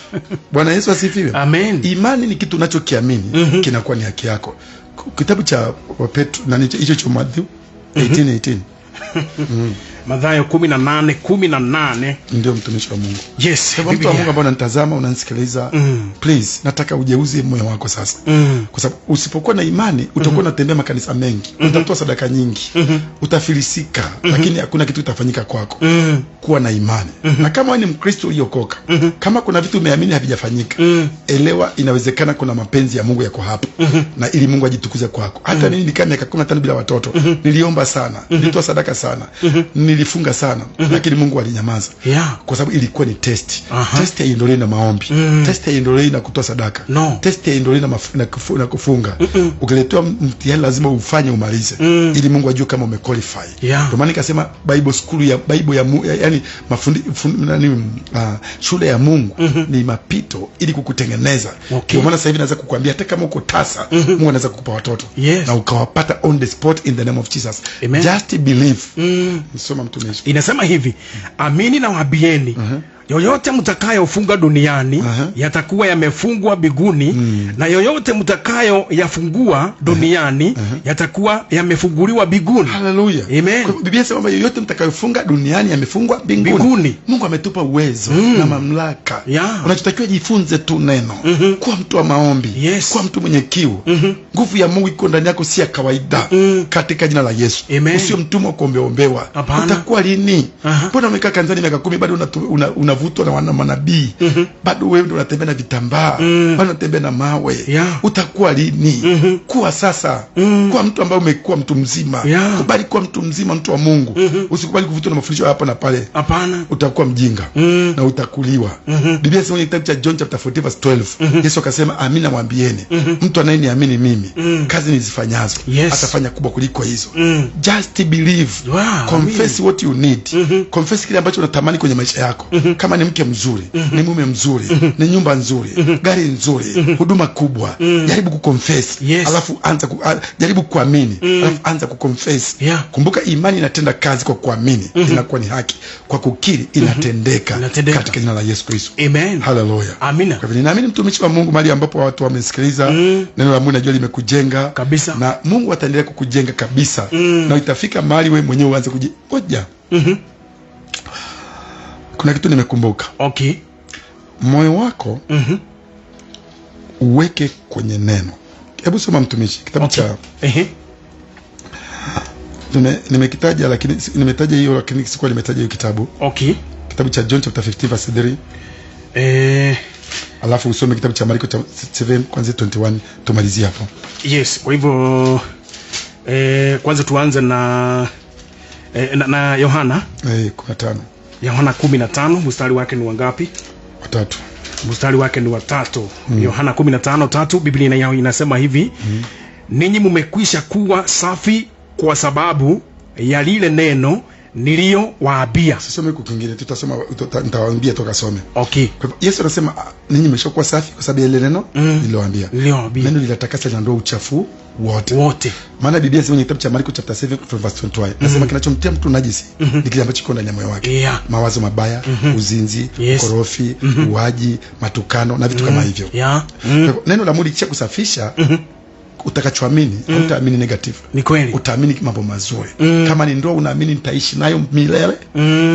Bwana Yesu asifiwe. Amen. Imani ni kitu unachokiamini, kinakuwa ni haki yako. Kitabu cha Petro na hicho cha Mathayo 18. Mathayo 18:18 ndio mtumishi wa Mungu. Kwa mtu wa Mungu ambaye unanitazama unanisikiliza, please nataka ujeuze moyo wako sasa. Kwa sababu usipokuwa na imani utakuwa unatembea makanisa mengi, utatoa sadaka nyingi, utafilisika, lakini hakuna kitu kitafanyika kwako. Kuwa na imani. Na kama wewe ni Mkristo uliokoka, kama kuna vitu umeamini havijafanyika, elewa inawezekana kuna mapenzi ya Mungu yako hapo. Na ili Mungu ajitukuze kwako. Hata mimi nikaa miaka 15 bila watoto, niliomba sana, nilitoa sadaka sana. nilifunga sana, lakini Mungu alinyamaza. Kwa sababu ilikuwa ni test. Test haiondolewi na maombi. Test haiondolewi na kutoa sadaka. Test haiondolewi na kufunga. Ukiletewa mtihani lazima ufanye umalize, ili Mungu ajue kama umequalify. Ndio maana nikasema Bible school ya Bible yani shule ya Mungu ni mapito ili kukutengeneza. Ndio maana sasa hivi naweza kukuambia hata kama uko tasa, Mungu anaweza kukupa watoto na ukawapata on the spot in the name of Jesus. Amen. Just believe. Nisoma mtumishi. Inasema hivi, amini na waambieni, yoyote mtakayofunga duniani yatakuwa yamefungwa mbinguni, na yoyote mtakayo yafungua duniani yatakuwa yamefunguliwa mbinguni. Hallelujah. Amen. Biblia inasema yoyote mtakayofunga duniani yamefungwa mbinguni. Mungu ametupa uwezo na mamlaka. Unachotakiwa jifunze tu neno. Kuwa mtu wa maombi. Kuwa mtu mwenye kiu. Nguvu ya Mungu iko ndani yako, si ya kawaida. Katika jina la Yesu. Usio mtumwa kuombeombewa. Utakuwa lini? Mbona umekaa kanisani miaka 10 bado unavutwa na manabii? Bado wewe ndio unatembea na vitambaa, bado unatembea na mawe. Utakuwa lini? Kuwa sasa. Kuwa mtu ambaye umekuwa mtu mzima. Kubali kuwa mtu mzima, mtu wa Mungu. Usikubali kuvutwa na mafundisho hapa na pale. Hapana. Utakuwa mjinga na utakuliwa. Biblia inasema kwenye kitabu cha John chapter 40 verse 12, Yesu akasema, amini nawaambieni, mtu anayeniamini mimi, kazi nizifanyazo atafanya kubwa kuliko hizo. Just believe. Confess what you need. Confess kile ambacho unatamani kwenye maisha yako. Kama ni mke mzuri, ni mume mzuri, ni nyumba nzuri, gari nzuri, huduma kubwa, jaribu kuconfess. Alafu jaribu kuamini, alafu anza kuconfess. Kumbuka imani inatenda kazi kwa kuamini, inakuwa ni haki. Kwa kukiri inatendeka. Katika jina la Yesu Kristo. Amen. Hallelujah. Amina. Kwa hivyo ninaamini mtumishi wa Mungu, mahali ambapo watu wamesikiliza neno la Mungu, najua limekujenga kabisa, na Mungu ataendelea kukujenga kabisa. Na itafika mahali wewe mwenyewe uanze kujihoja. Kuna kitu nimekumbuka. Moyo wako uweke kwenye neno. Hebu soma mtumishi kitabu cha nimekitaja, lakini nimetaja hiyo, lakini sikuwa nimetaja hiyo kitabu. Kitabu cha John chapter 15 verse 3. Alafu usome kitabu cha Marko 7 kwanza 21, tumalizie hapo. Kwa hivyo kwanza tuanze na Yohana 15. Yohana 15 mstari wake ni wangapi? 3. Mstari wake ni wa 3. Yohana 15:3, Biblia inasema hivi, ninyi mmekwisha kuwa safi kwa sababu ya lile neno niliyowaambia. Sisome huko kingine, tutasoma, nitawaambia toka some. Kwa hivyo Yesu anasema ninyi mmeshakuwa safi kwa sababu ya lile neno niliyowaambia. Neno linatakasa, linaondoa uchafu wote. Maana Biblia inasema kwenye kitabu cha Marko chapter 7 verse 21, nasema kinachomtia mtu najisi ni kile ambacho kiko ndani ya moyo wake. Mawazo mabaya, uzinzi, korofi, uaji, matukano na vitu kama hivyo. Neno la Mungu likisha kusafisha, utakachoamini hautaamini negative. Ni kweli. Utaamini mambo mazuri. Kama ni ndoa unaamini nitaishi nayo milele.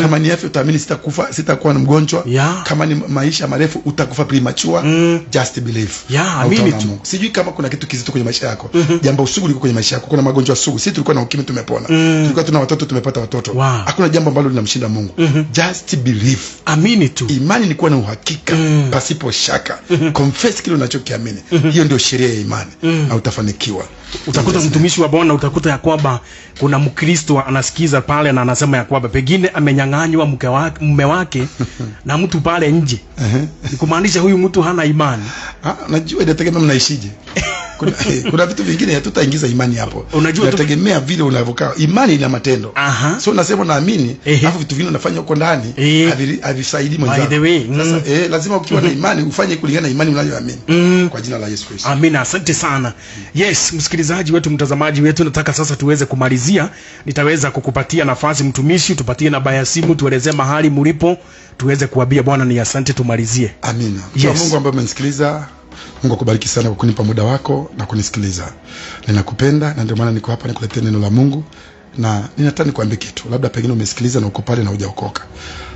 Kama ni afya utaamini sitakufa, sitakuwa na mgonjwa. Kama ni maisha marefu utakufa premature. Just believe. Amini tu. Sijui kama kuna kitu kizito kwenye maisha yako. Jambo sugu liko kwenye maisha yako. Kuna magonjwa sugu. Sisi tulikuwa na ukimwi tumepona. Tulikuwa tuna watoto tumepata watoto. Hakuna jambo ambalo linamshinda Mungu. Just believe. Amini tu. Imani ni kuwa na uhakika pasipo shaka. Confess kile unachokiamini. Hiyo ndio sheria ya imani. Na utafanikiwa. Utakuta mtumishi wa Bwana, utakuta ya kwamba kuna Mkristo anasikiza pale na anasema ya kwamba pengine amenyang'anywa mume wake na mtu pale nje. Ni kumaanisha huyu mtu hana imani. Najua inategemea mnaishije. Kuna vitu vingine hatutaingiza imani hapo. Unajua inategemea vile unavyokaa. Imani ina matendo. So unasema naamini, alafu vitu vingine unafanya huko ndani havisaidii mwenzako. Sasa lazima ukiwa na imani ufanye kulingana na imani unayoamini. Kwa jina la Yesu Kristo. Amina. Asante sana. Msikilizaji wetu, mtazamaji wetu, nataka sasa tuweze kumalizia. Nitaweza kukupatia nafasi mtumishi, tupatie namba ya simu, tuelezee mahali mlipo, tuweze kuambia Bwana ni asante, tumalizie. Amina. Mungu ambaye umenisikiliza, Mungu akubariki sana kwa kunipa muda wako na kunisikiliza. Ninakupenda na ndio maana niko hapa nikuletea neno la Mungu, na ninataka nikwambie kitu. Labda pengine umesikiliza na uko pale na hujaokoka.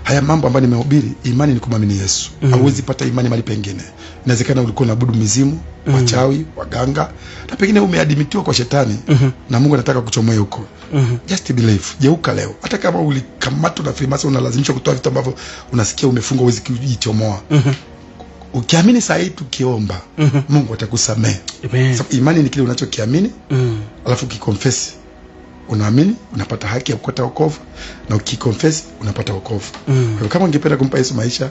Haya mambo ambayo nimehubiri, imani ni kumwamini Yesu. Hauwezi pata imani mahali pengine. Inawezekana ulikuwa unaabudu mizimu, wachawi, waganga, na pengine umeadimitiwa kwa shetani na Mungu anataka kuchomoe huko. Just believe. Geuka leo. Hata kama ulikamatwa na Freemason unalazimishwa kutoa vitu ambavyo unasikia umefungwa huwezi kujichomoa. Ukiamini saa hii tukiomba, Mungu atakusamehe. Sababu imani ni kile unachokiamini, alafu ukiconfess unaamini unapata haki ya kupata wokovu, na ukiconfess unapata wokovu. Kwa hiyo kama ungependa kumpa Yesu maisha,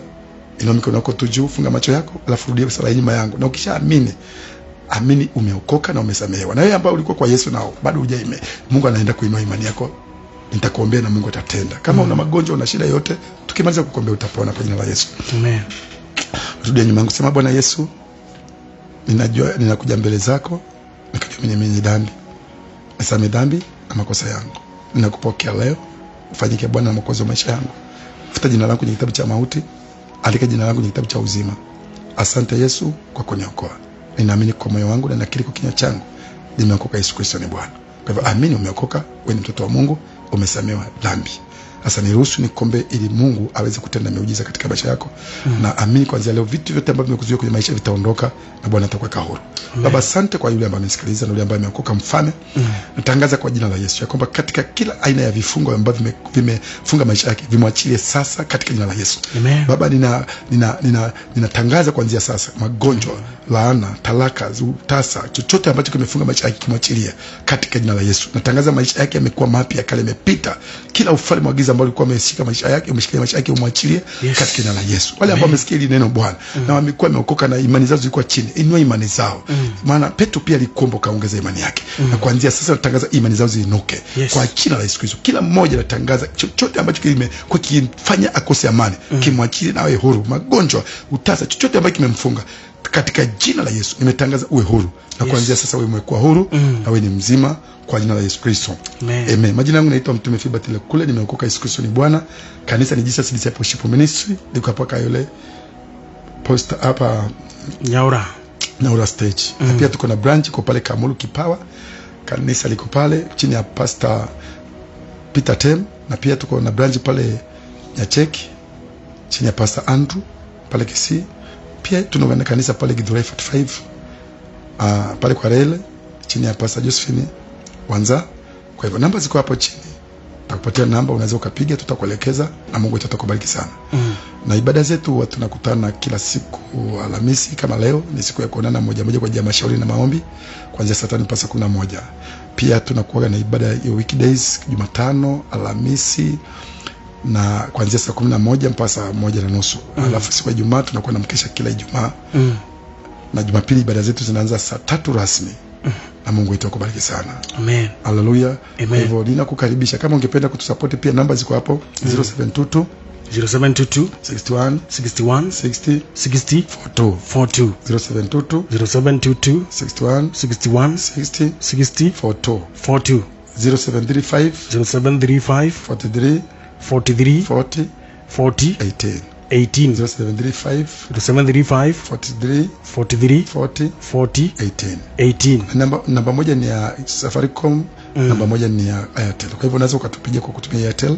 inua mikono yako tu juu, funga macho yako, alafu rudia sala nyuma yangu. Na ukishaamini, amini umeokoka na umesamehewa. Na wewe ambao ulikuwa kwa Yesu nao bado hujaime, Mungu anaenda kuinua imani yako. Nitakuombea na Mungu atatenda. Kama una magonjwa, una shida yote, tukimaliza kukuombea utapona kwa jina la Yesu. Amen. Rudia nyuma yangu, sema Bwana Yesu, ninajua ninakuja mbele zako, nikajua mimi ni dhambi. Nisamehe dhambi na makosa yangu. Ninakupokea leo, ufanyike Bwana na Mwokozi wa maisha yangu. Futa jina langu kwenye kitabu cha mauti, andika jina langu kwenye kitabu cha uzima. Asante Yesu kwa kuniokoa. Ninaamini kwa moyo wangu na nakiri kwa kinywa changu, nimeokoka, Yesu Kristo ni Bwana. Kwa hivyo amini umeokoka, wewe ni mtoto wa Mungu, umesamehewa dhambi. Sasa niruhusu nikombe ili Mungu aweze kutenda miujiza katika maisha yako. Na amini kuanzia leo vitu vyote ambavyo vimekuzuia kwenye maisha vitaondoka na Bwana atakuweka huru. Baba, asante kwa yule ambaye amesikiliza na yule ambaye ameokoka mfano. Natangaza kwa jina la Yesu ya kwamba katika kila aina ya vifungo ambavyo vimefunga maisha yake, vimwachilie sasa katika jina la Yesu. Amen. Baba, ninatangaza kuanzia sasa magonjwa, laana, talaka, utasa, chochote ambacho kimefunga maisha yake kimwachilie katika jina la Yesu. Natangaza maisha yake yamekuwa mapya, kale yamepita. Kila ufalme wa giza ambao ulikuwa umeshika maisha yake, umeshikilia maisha yake, umwachilie katika jina la Yesu. Wale ambao wamesikia hili neno Bwana na wamekuwa wameokoka na imani zao zilikuwa chini, inua imani zao. Maana Petro pia alikomba kaongeza imani yake. Na kuanzia sasa natangaza imani zao ziinuke kwa jina la Yesu Kristo. Kila mmoja natangaza chochote ambacho kimekuwa kifanya akose amani, kimwachilie na awe huru. Magonjwa, utasa, chochote ambacho kimemfunga, katika jina la Yesu nimetangaza uwe huru. Na kuanzia sasa wewe umekuwa huru na wewe ni mzima kwa jina la Yesu Kristo. Amen. Majina yangu naitwa Mtume Philbert Lekule, nimeokoka, Yesu Kristo ni Bwana. Kanisa ni Jesus Discipleship Ministry, liko hapa Kayole post hapa Nyaura stage. Na pia tuko na branch kwa pale Kamulu Kipawa. Kanisa liko pale chini ya Pastor Peter Tem, na pia tuko na branch pale Nyacheki chini ya Pastor Andrew pale Kisii. Pia tunaona kanisa pale Githurai 45 pale kwa Rele chini ya Pastor Josephine Wanza. Kwa hivyo namba ziko hapo chini. Tutakupatia namba, unaweza ukapiga, tutakuelekeza na Mungu atakubariki sana. Na ibada zetu huwa tunakutana kila siku Alhamisi. Kama leo ni siku ya kuonana moja moja kwa ajili ya mashauri na maombi kuanzia saa 5 mpaka saa 11. Pia tunakuwa na ibada ya weekdays Jumatano, Alhamisi na kuanzia saa 11 mpaka saa 1:30. Alafu siku ya Ijumaa tunakuwa na mkesha kila Ijumaa. Na Jumapili ibada zetu zinaanza saa 3 rasmi. Na Mungu wetu akubariki sana. Amen. Hallelujah. Kwa hivyo ninakukaribisha, kama ungependa kutusupport pia namba ziko hapo 0722 61 60 60 42 0722 61 60 42 0735 43 40 18 0735 43 18. Namba moja ni ya Safaricom, namba moja ni ya Airtel. Kwa hivyo unaweza ukatupigia kwa kutumia Airtel.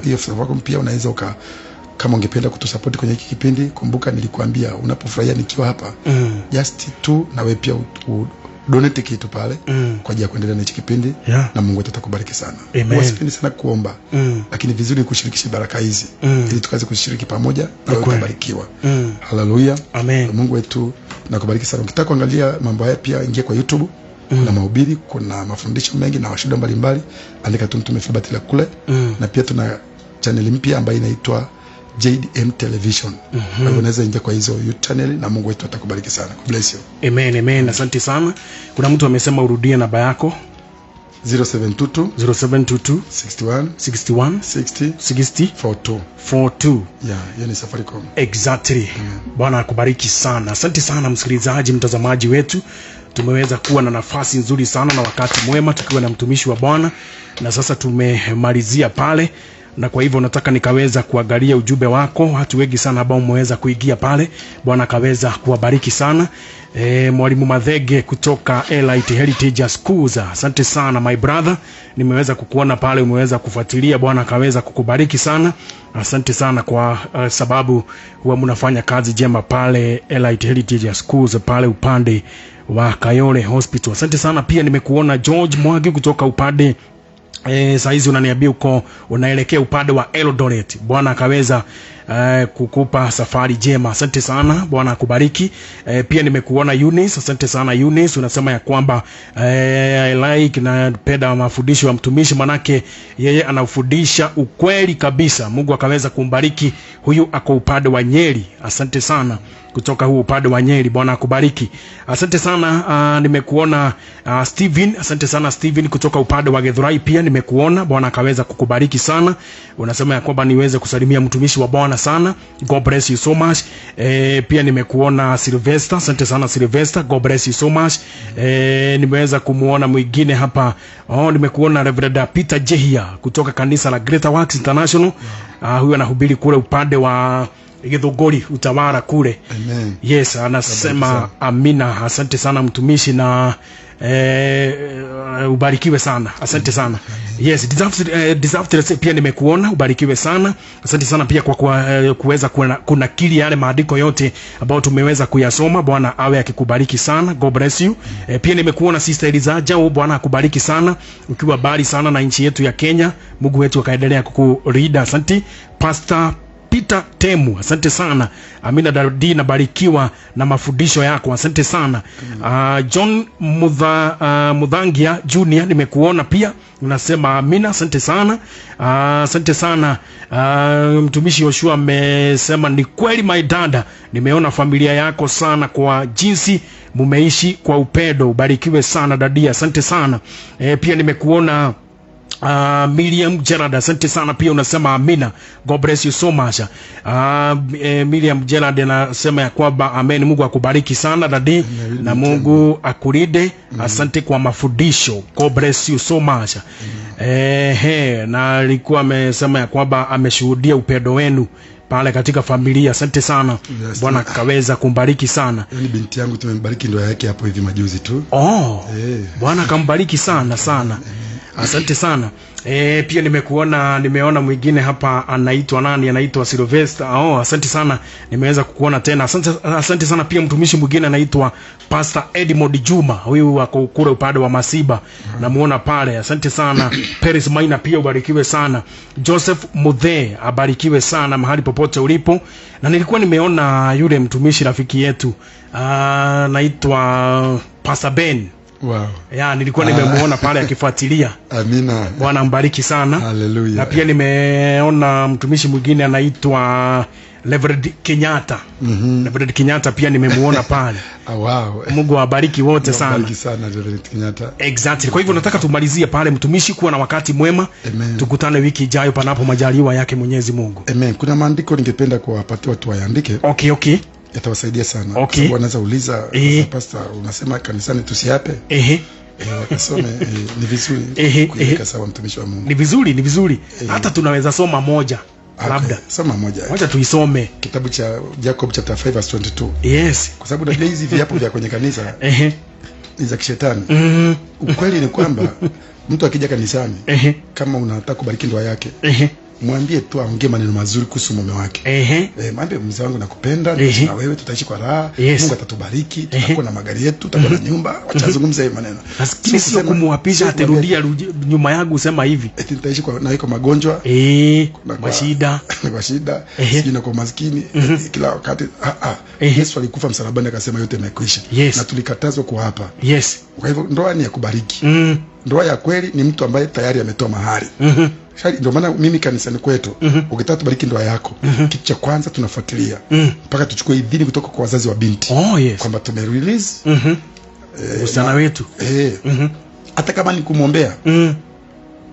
Hiyo Safaricom pia unaweza kama ungependa kutusupport kwenye hiki kipindi. Kumbuka nilikuambia unapofurahia nikiwa hapa, just tu na wewe pia donate kitu pale kwa ajili ya kuendelea na hiki kipindi, na Mungu atakubariki sana. Wasipendi sana kuomba, lakini vizuri kushirikisha baraka hizi ili tukaze kushiriki pamoja na wewe kubarikiwa. Hallelujah. Amen. Mungu wetu nakubariki sana. Ukitaka kuangalia mambo haya pia ingia kwa YouTube. Kuna mahubiri, kuna mafundisho mengi na washuhuda mbalimbali. Andika tu Mtume Philbert Lekule. Na pia tuna channel mpya ambayo inaitwa JDM Television. Kwa hivyo unaweza ingia kwa hizo YouTube channel na Mungu wetu atakubariki sana. Bless you. Amen, amen. Asante sana. Kuna mtu amesema urudie namba yako. 0722 61 60 42. Hiyo ni Safaricom. Exactly. Bwana akubariki sana. Asante sana msikilizaji, mtazamaji wetu. Tumeweza kuwa na nafasi nzuri sana na wakati mwema tukiwa na mtumishi wa Bwana, na sasa tumemalizia pale. Na kwa hivyo nataka nikaweza kuangalia ujumbe wako. Watu wengi sana ambao mmeweza kuingia pale. Bwana kaweza kuwabariki sana. Mwalimu Madhege kutoka Elite Heritage Schools. Asante sana my brother. Nimeweza kukuona pale, umeweza kufuatilia. Bwana kaweza kukubariki sana. Asante sana kwa sababu huwa mnafanya kazi jema pale Elite Heritage Schools pale upande wa Kayole Hospital. Asante sana pia nimekuona George Mwagi kutoka upande saizi unaniambia uko unaelekea upande wa Eldoret. Bwana akaweza kukupa safari jema. Asante sana, Bwana akubariki. Pia nimekuona Eunice, asante sana Eunice, unasema ya kwamba I like na peda mafundisho ya mtumishi, manake yeye anafundisha ukweli kabisa. Mungu akaweza kumbariki. Huyu ako upande wa Nyeri. Asante sana kutoka huu upande wa Nyeri, Bwana akubariki. Asante sana. Nimekuona Steven, asante sana Steven kutoka upande wa Githurai, pia nimekuona. Bwana akaweza kukubariki sana. Unasema ya kwamba niweze kusalimia mtumishi wa Bwana sana. God bless you so much. Pia nimekuona Sylvester, asante sana Sylvester, God bless you so much. Nimeweza kumuona mwingine hapa. Nimekuona Reverend Peter Jehia kutoka kanisa la Greater Works International. Huyu anahubiri kule upande wa Githunguri Utawala kule. Amen. Yes, anasema amina. Asante sana mtumishi na ubarikiwe sana. Asante sana. Yes, deserved pia nimekuona, ubarikiwe sana. Asante sana pia kwa kuweza kunakili yale maandiko yote ambayo tumeweza kuyasoma. Bwana awe akikubariki sana. God bless you. Pia nimekuona Sister Elizaja, Bwana akubariki sana. Ukiwa bali sana na nchi yetu ya Kenya, Mungu wetu akaendelea kukulinda. Asante Pastor Peter Temu, asante sana. Amina Darudi, nabarikiwa na mafundisho yako. Asante sana. John Mudhangia Junior, nimekuona pia, unasema amina. Asante sana. Asante sana. Mtumishi Yoshua amesema ni kweli my dada, nimeona familia yako sana kwa jinsi mumeishi kwa upendo. Ubarikiwe sana dadia. Asante sana. Pia nimekuona Miriam Gerard, asante sana pia, unasema amina. God bless you so much. Miriam Gerard anasema ya kwamba amen. Mungu akubariki sana dadi, na Mungu akulinde. Asante kwa mafundisho. God bless you so much. Na alikuwa amesema ya kwamba ameshuhudia upendo wenu pale katika familia. Asante sana. Yes, Bwana kaweza kumbariki sana. Yaani binti yangu tumembariki ndoa yake hapo hivi majuzi tu. Bwana kambariki sana sana. Asante sana. Pia nimeona mwingine hapa anaitwa nani? Anaitwa Sylvester. Asante sana. Nimeweza kukuona tena. Asante sana pia mtumishi mwingine anaitwa Pastor Edmond Juma. Huyu ako kule upande wa Masiba. Namuona pale. Asante sana. Paris Maina pia ubarikiwe sana. Joseph Mudhe abarikiwe sana mahali popote ulipo. Na nilikuwa nimeona yule mtumishi rafiki yetu anaitwa Pastor Ben. Wow. Nilikuwa nimemuona pale akifuatilia. Amina. Bwana mbariki sana. Hallelujah. Na pia nimeona mtumishi mwingine anaitwa Reverend Kenyatta. Reverend Kenyatta pia nimemuona pale. Wow. Mungu awabariki wote sana. Awabariki sana Reverend Kenyatta. Exactly. Kwa hivyo nataka tumalizie pale mtumishi, kuwa na wakati mwema. Amen. Tukutane wiki ijayo panapo majaliwa yake Mwenyezi Mungu. Amen. Kuna maandiko ningependa kuwapatia watu waandike. Okay. Yatawasaidia sana. Okay. Wanaweza uliza pastor, unasema kanisani tusiape? Wakasome. Ni vizuri kuweka sawa mtumishi wa Mungu. Ni vizuri. Hata tunaweza soma moja. Labda soma moja. Wacha tuisome kitabu cha Jacob chapter 5 verse 22. Yes. Kwa sababu ndio hizi viapo vya kwenye kanisa ni za kishetani. Ukweli ni kwamba mtu akija kanisani kama unataka kubariki ndoa yake, mwambie tu aongee maneno mazuri kuhusu mume wake. Mwambie mzee wangu nakupenda, na wewe tutaishi kwa raha. Mungu atatubariki, tutakuwa na magari yetu, tutakuwa na nyumba. Wachazungumza hiyo maneno. Lakini sio kumwapisha atarudia nyuma yangu usema hivi. Eti tutaishi kwa na iko magonjwa, mashida, sijui na kwa maskini kila wakati. Yesu alikufa msalabani akasema yote yamekwisha. Na tulikatazwa kwa hapa. Kwa hivyo ndoa ni ya kubariki. Ndoa ya kweli ni mtu ambaye tayari ametoa mahari. Ndio maana mimi kanisani kwetu ukitaka tubariki ndoa yako, kitu cha kwanza tunafuatilia mpaka tuchukue idhini kutoka kwa wazazi wa binti kwamba tumerelease usichana wetu. Hata kama ni kumwombea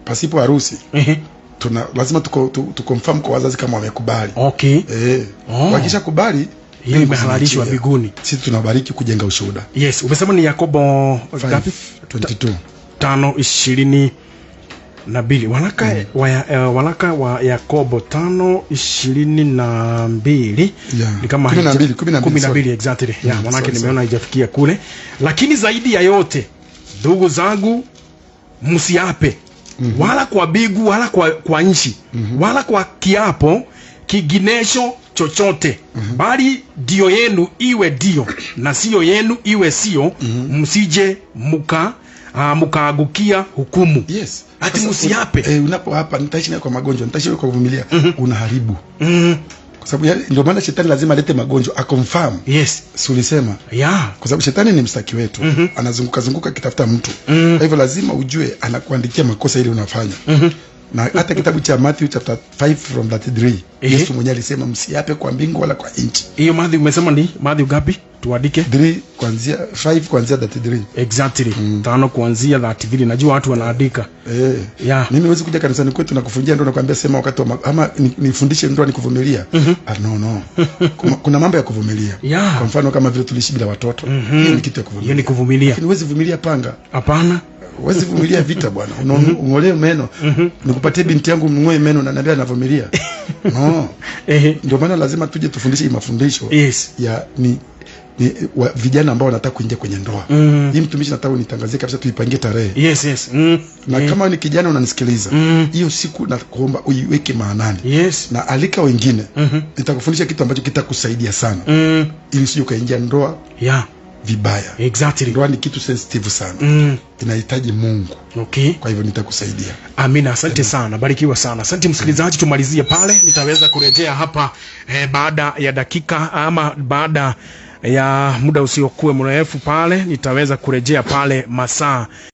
pasipo harusi, lazima tukonfirm kwa wazazi kama wamekubali. Wakisha kubali hiyo imehalalishwa mbinguni. Sisi tunabariki kujenga ushuhuda. Yes, umesema ni Yakobo ngapi? 22 5:22. Walaka wa Yakobo 5:22. Ni kama 12 exactly. Manake nimeona haijafikia kule. Lakini zaidi ya yote, ndugu zangu, msiape wala kwa bigu wala kwa nchi wala kwa kiapo kiginesho chochote, bali dio yenu iwe dio na sio yenu iwe sio, msije mukaagukia hukumu. Yes. Ati msiape. Unapo hapa nitaishi kwa magonjwa, nitaishi kwa kuvumilia, unaharibu. sababu ndio maana shetani lazima alete magonjwa akonfirm. Yes. Si ulisema? Yeah. Kwa sababu shetani ni mstaki wetu. Anazunguka kitafuta mtu. Kwa hivyo lazima ujue anakuandikia makosa ile unafanya. Na hata kitabu cha Matthew chapter 5 from 33 Yesu mwenyewe alisema msiape kwa mbingu wala kwa nchi. Hiyo Matthew umesema ni Matthew gapi? Tuandike 3 kuanzia 5 kuanzia 33. Exactly. 5 kuanzia 33. Najua watu wanaandika. Yeah. Mimi huwezi kuja kanisani kwetu na kufungia ndoa na kuambia sema wakati wa ama nifundishe ndoa nikuvumilia. No. Kuna mambo ya kuvumilia. Yeah. Kwa mfano kama vile tuliishi bila watoto. Hiyo ni kitu ya kuvumilia. Hiyo ni kuvumilia. Lakini huwezi vumilia panga. Hapana. Huwezi vumilia vita bwana. Ungolee meno. Nikupatie binti yangu mngoe meno na naambia anavumilia. No. Ndio maana lazima tuje tufundishe mafundisho ya vijana ambao wanataka kuingia kwenye ndoa. Hii mtumishi nataka unitangazie kabisa tuipangie tarehe. Yes. Na kama ni kijana unanisikiliza, hiyo siku na kuomba uiweke maanani. Yes. Na alika wengine. Nitakufundisha kitu ambacho kitakusaidia sana. Ili usije ukaingia ndoa. Yeah. Vibaya. Exactly. Ndoa ni kitu sensitive sana. Inahitaji Mungu. Okay. Kwa hivyo nitakusaidia. Amina, asante sana. Barikiwa sana. Asante msikilizaji, tumalizie pale. Nitaweza kurejea hapa baada ya dakika ama baada ya muda usiokuwa mrefu pale nitaweza kurejea pale masaa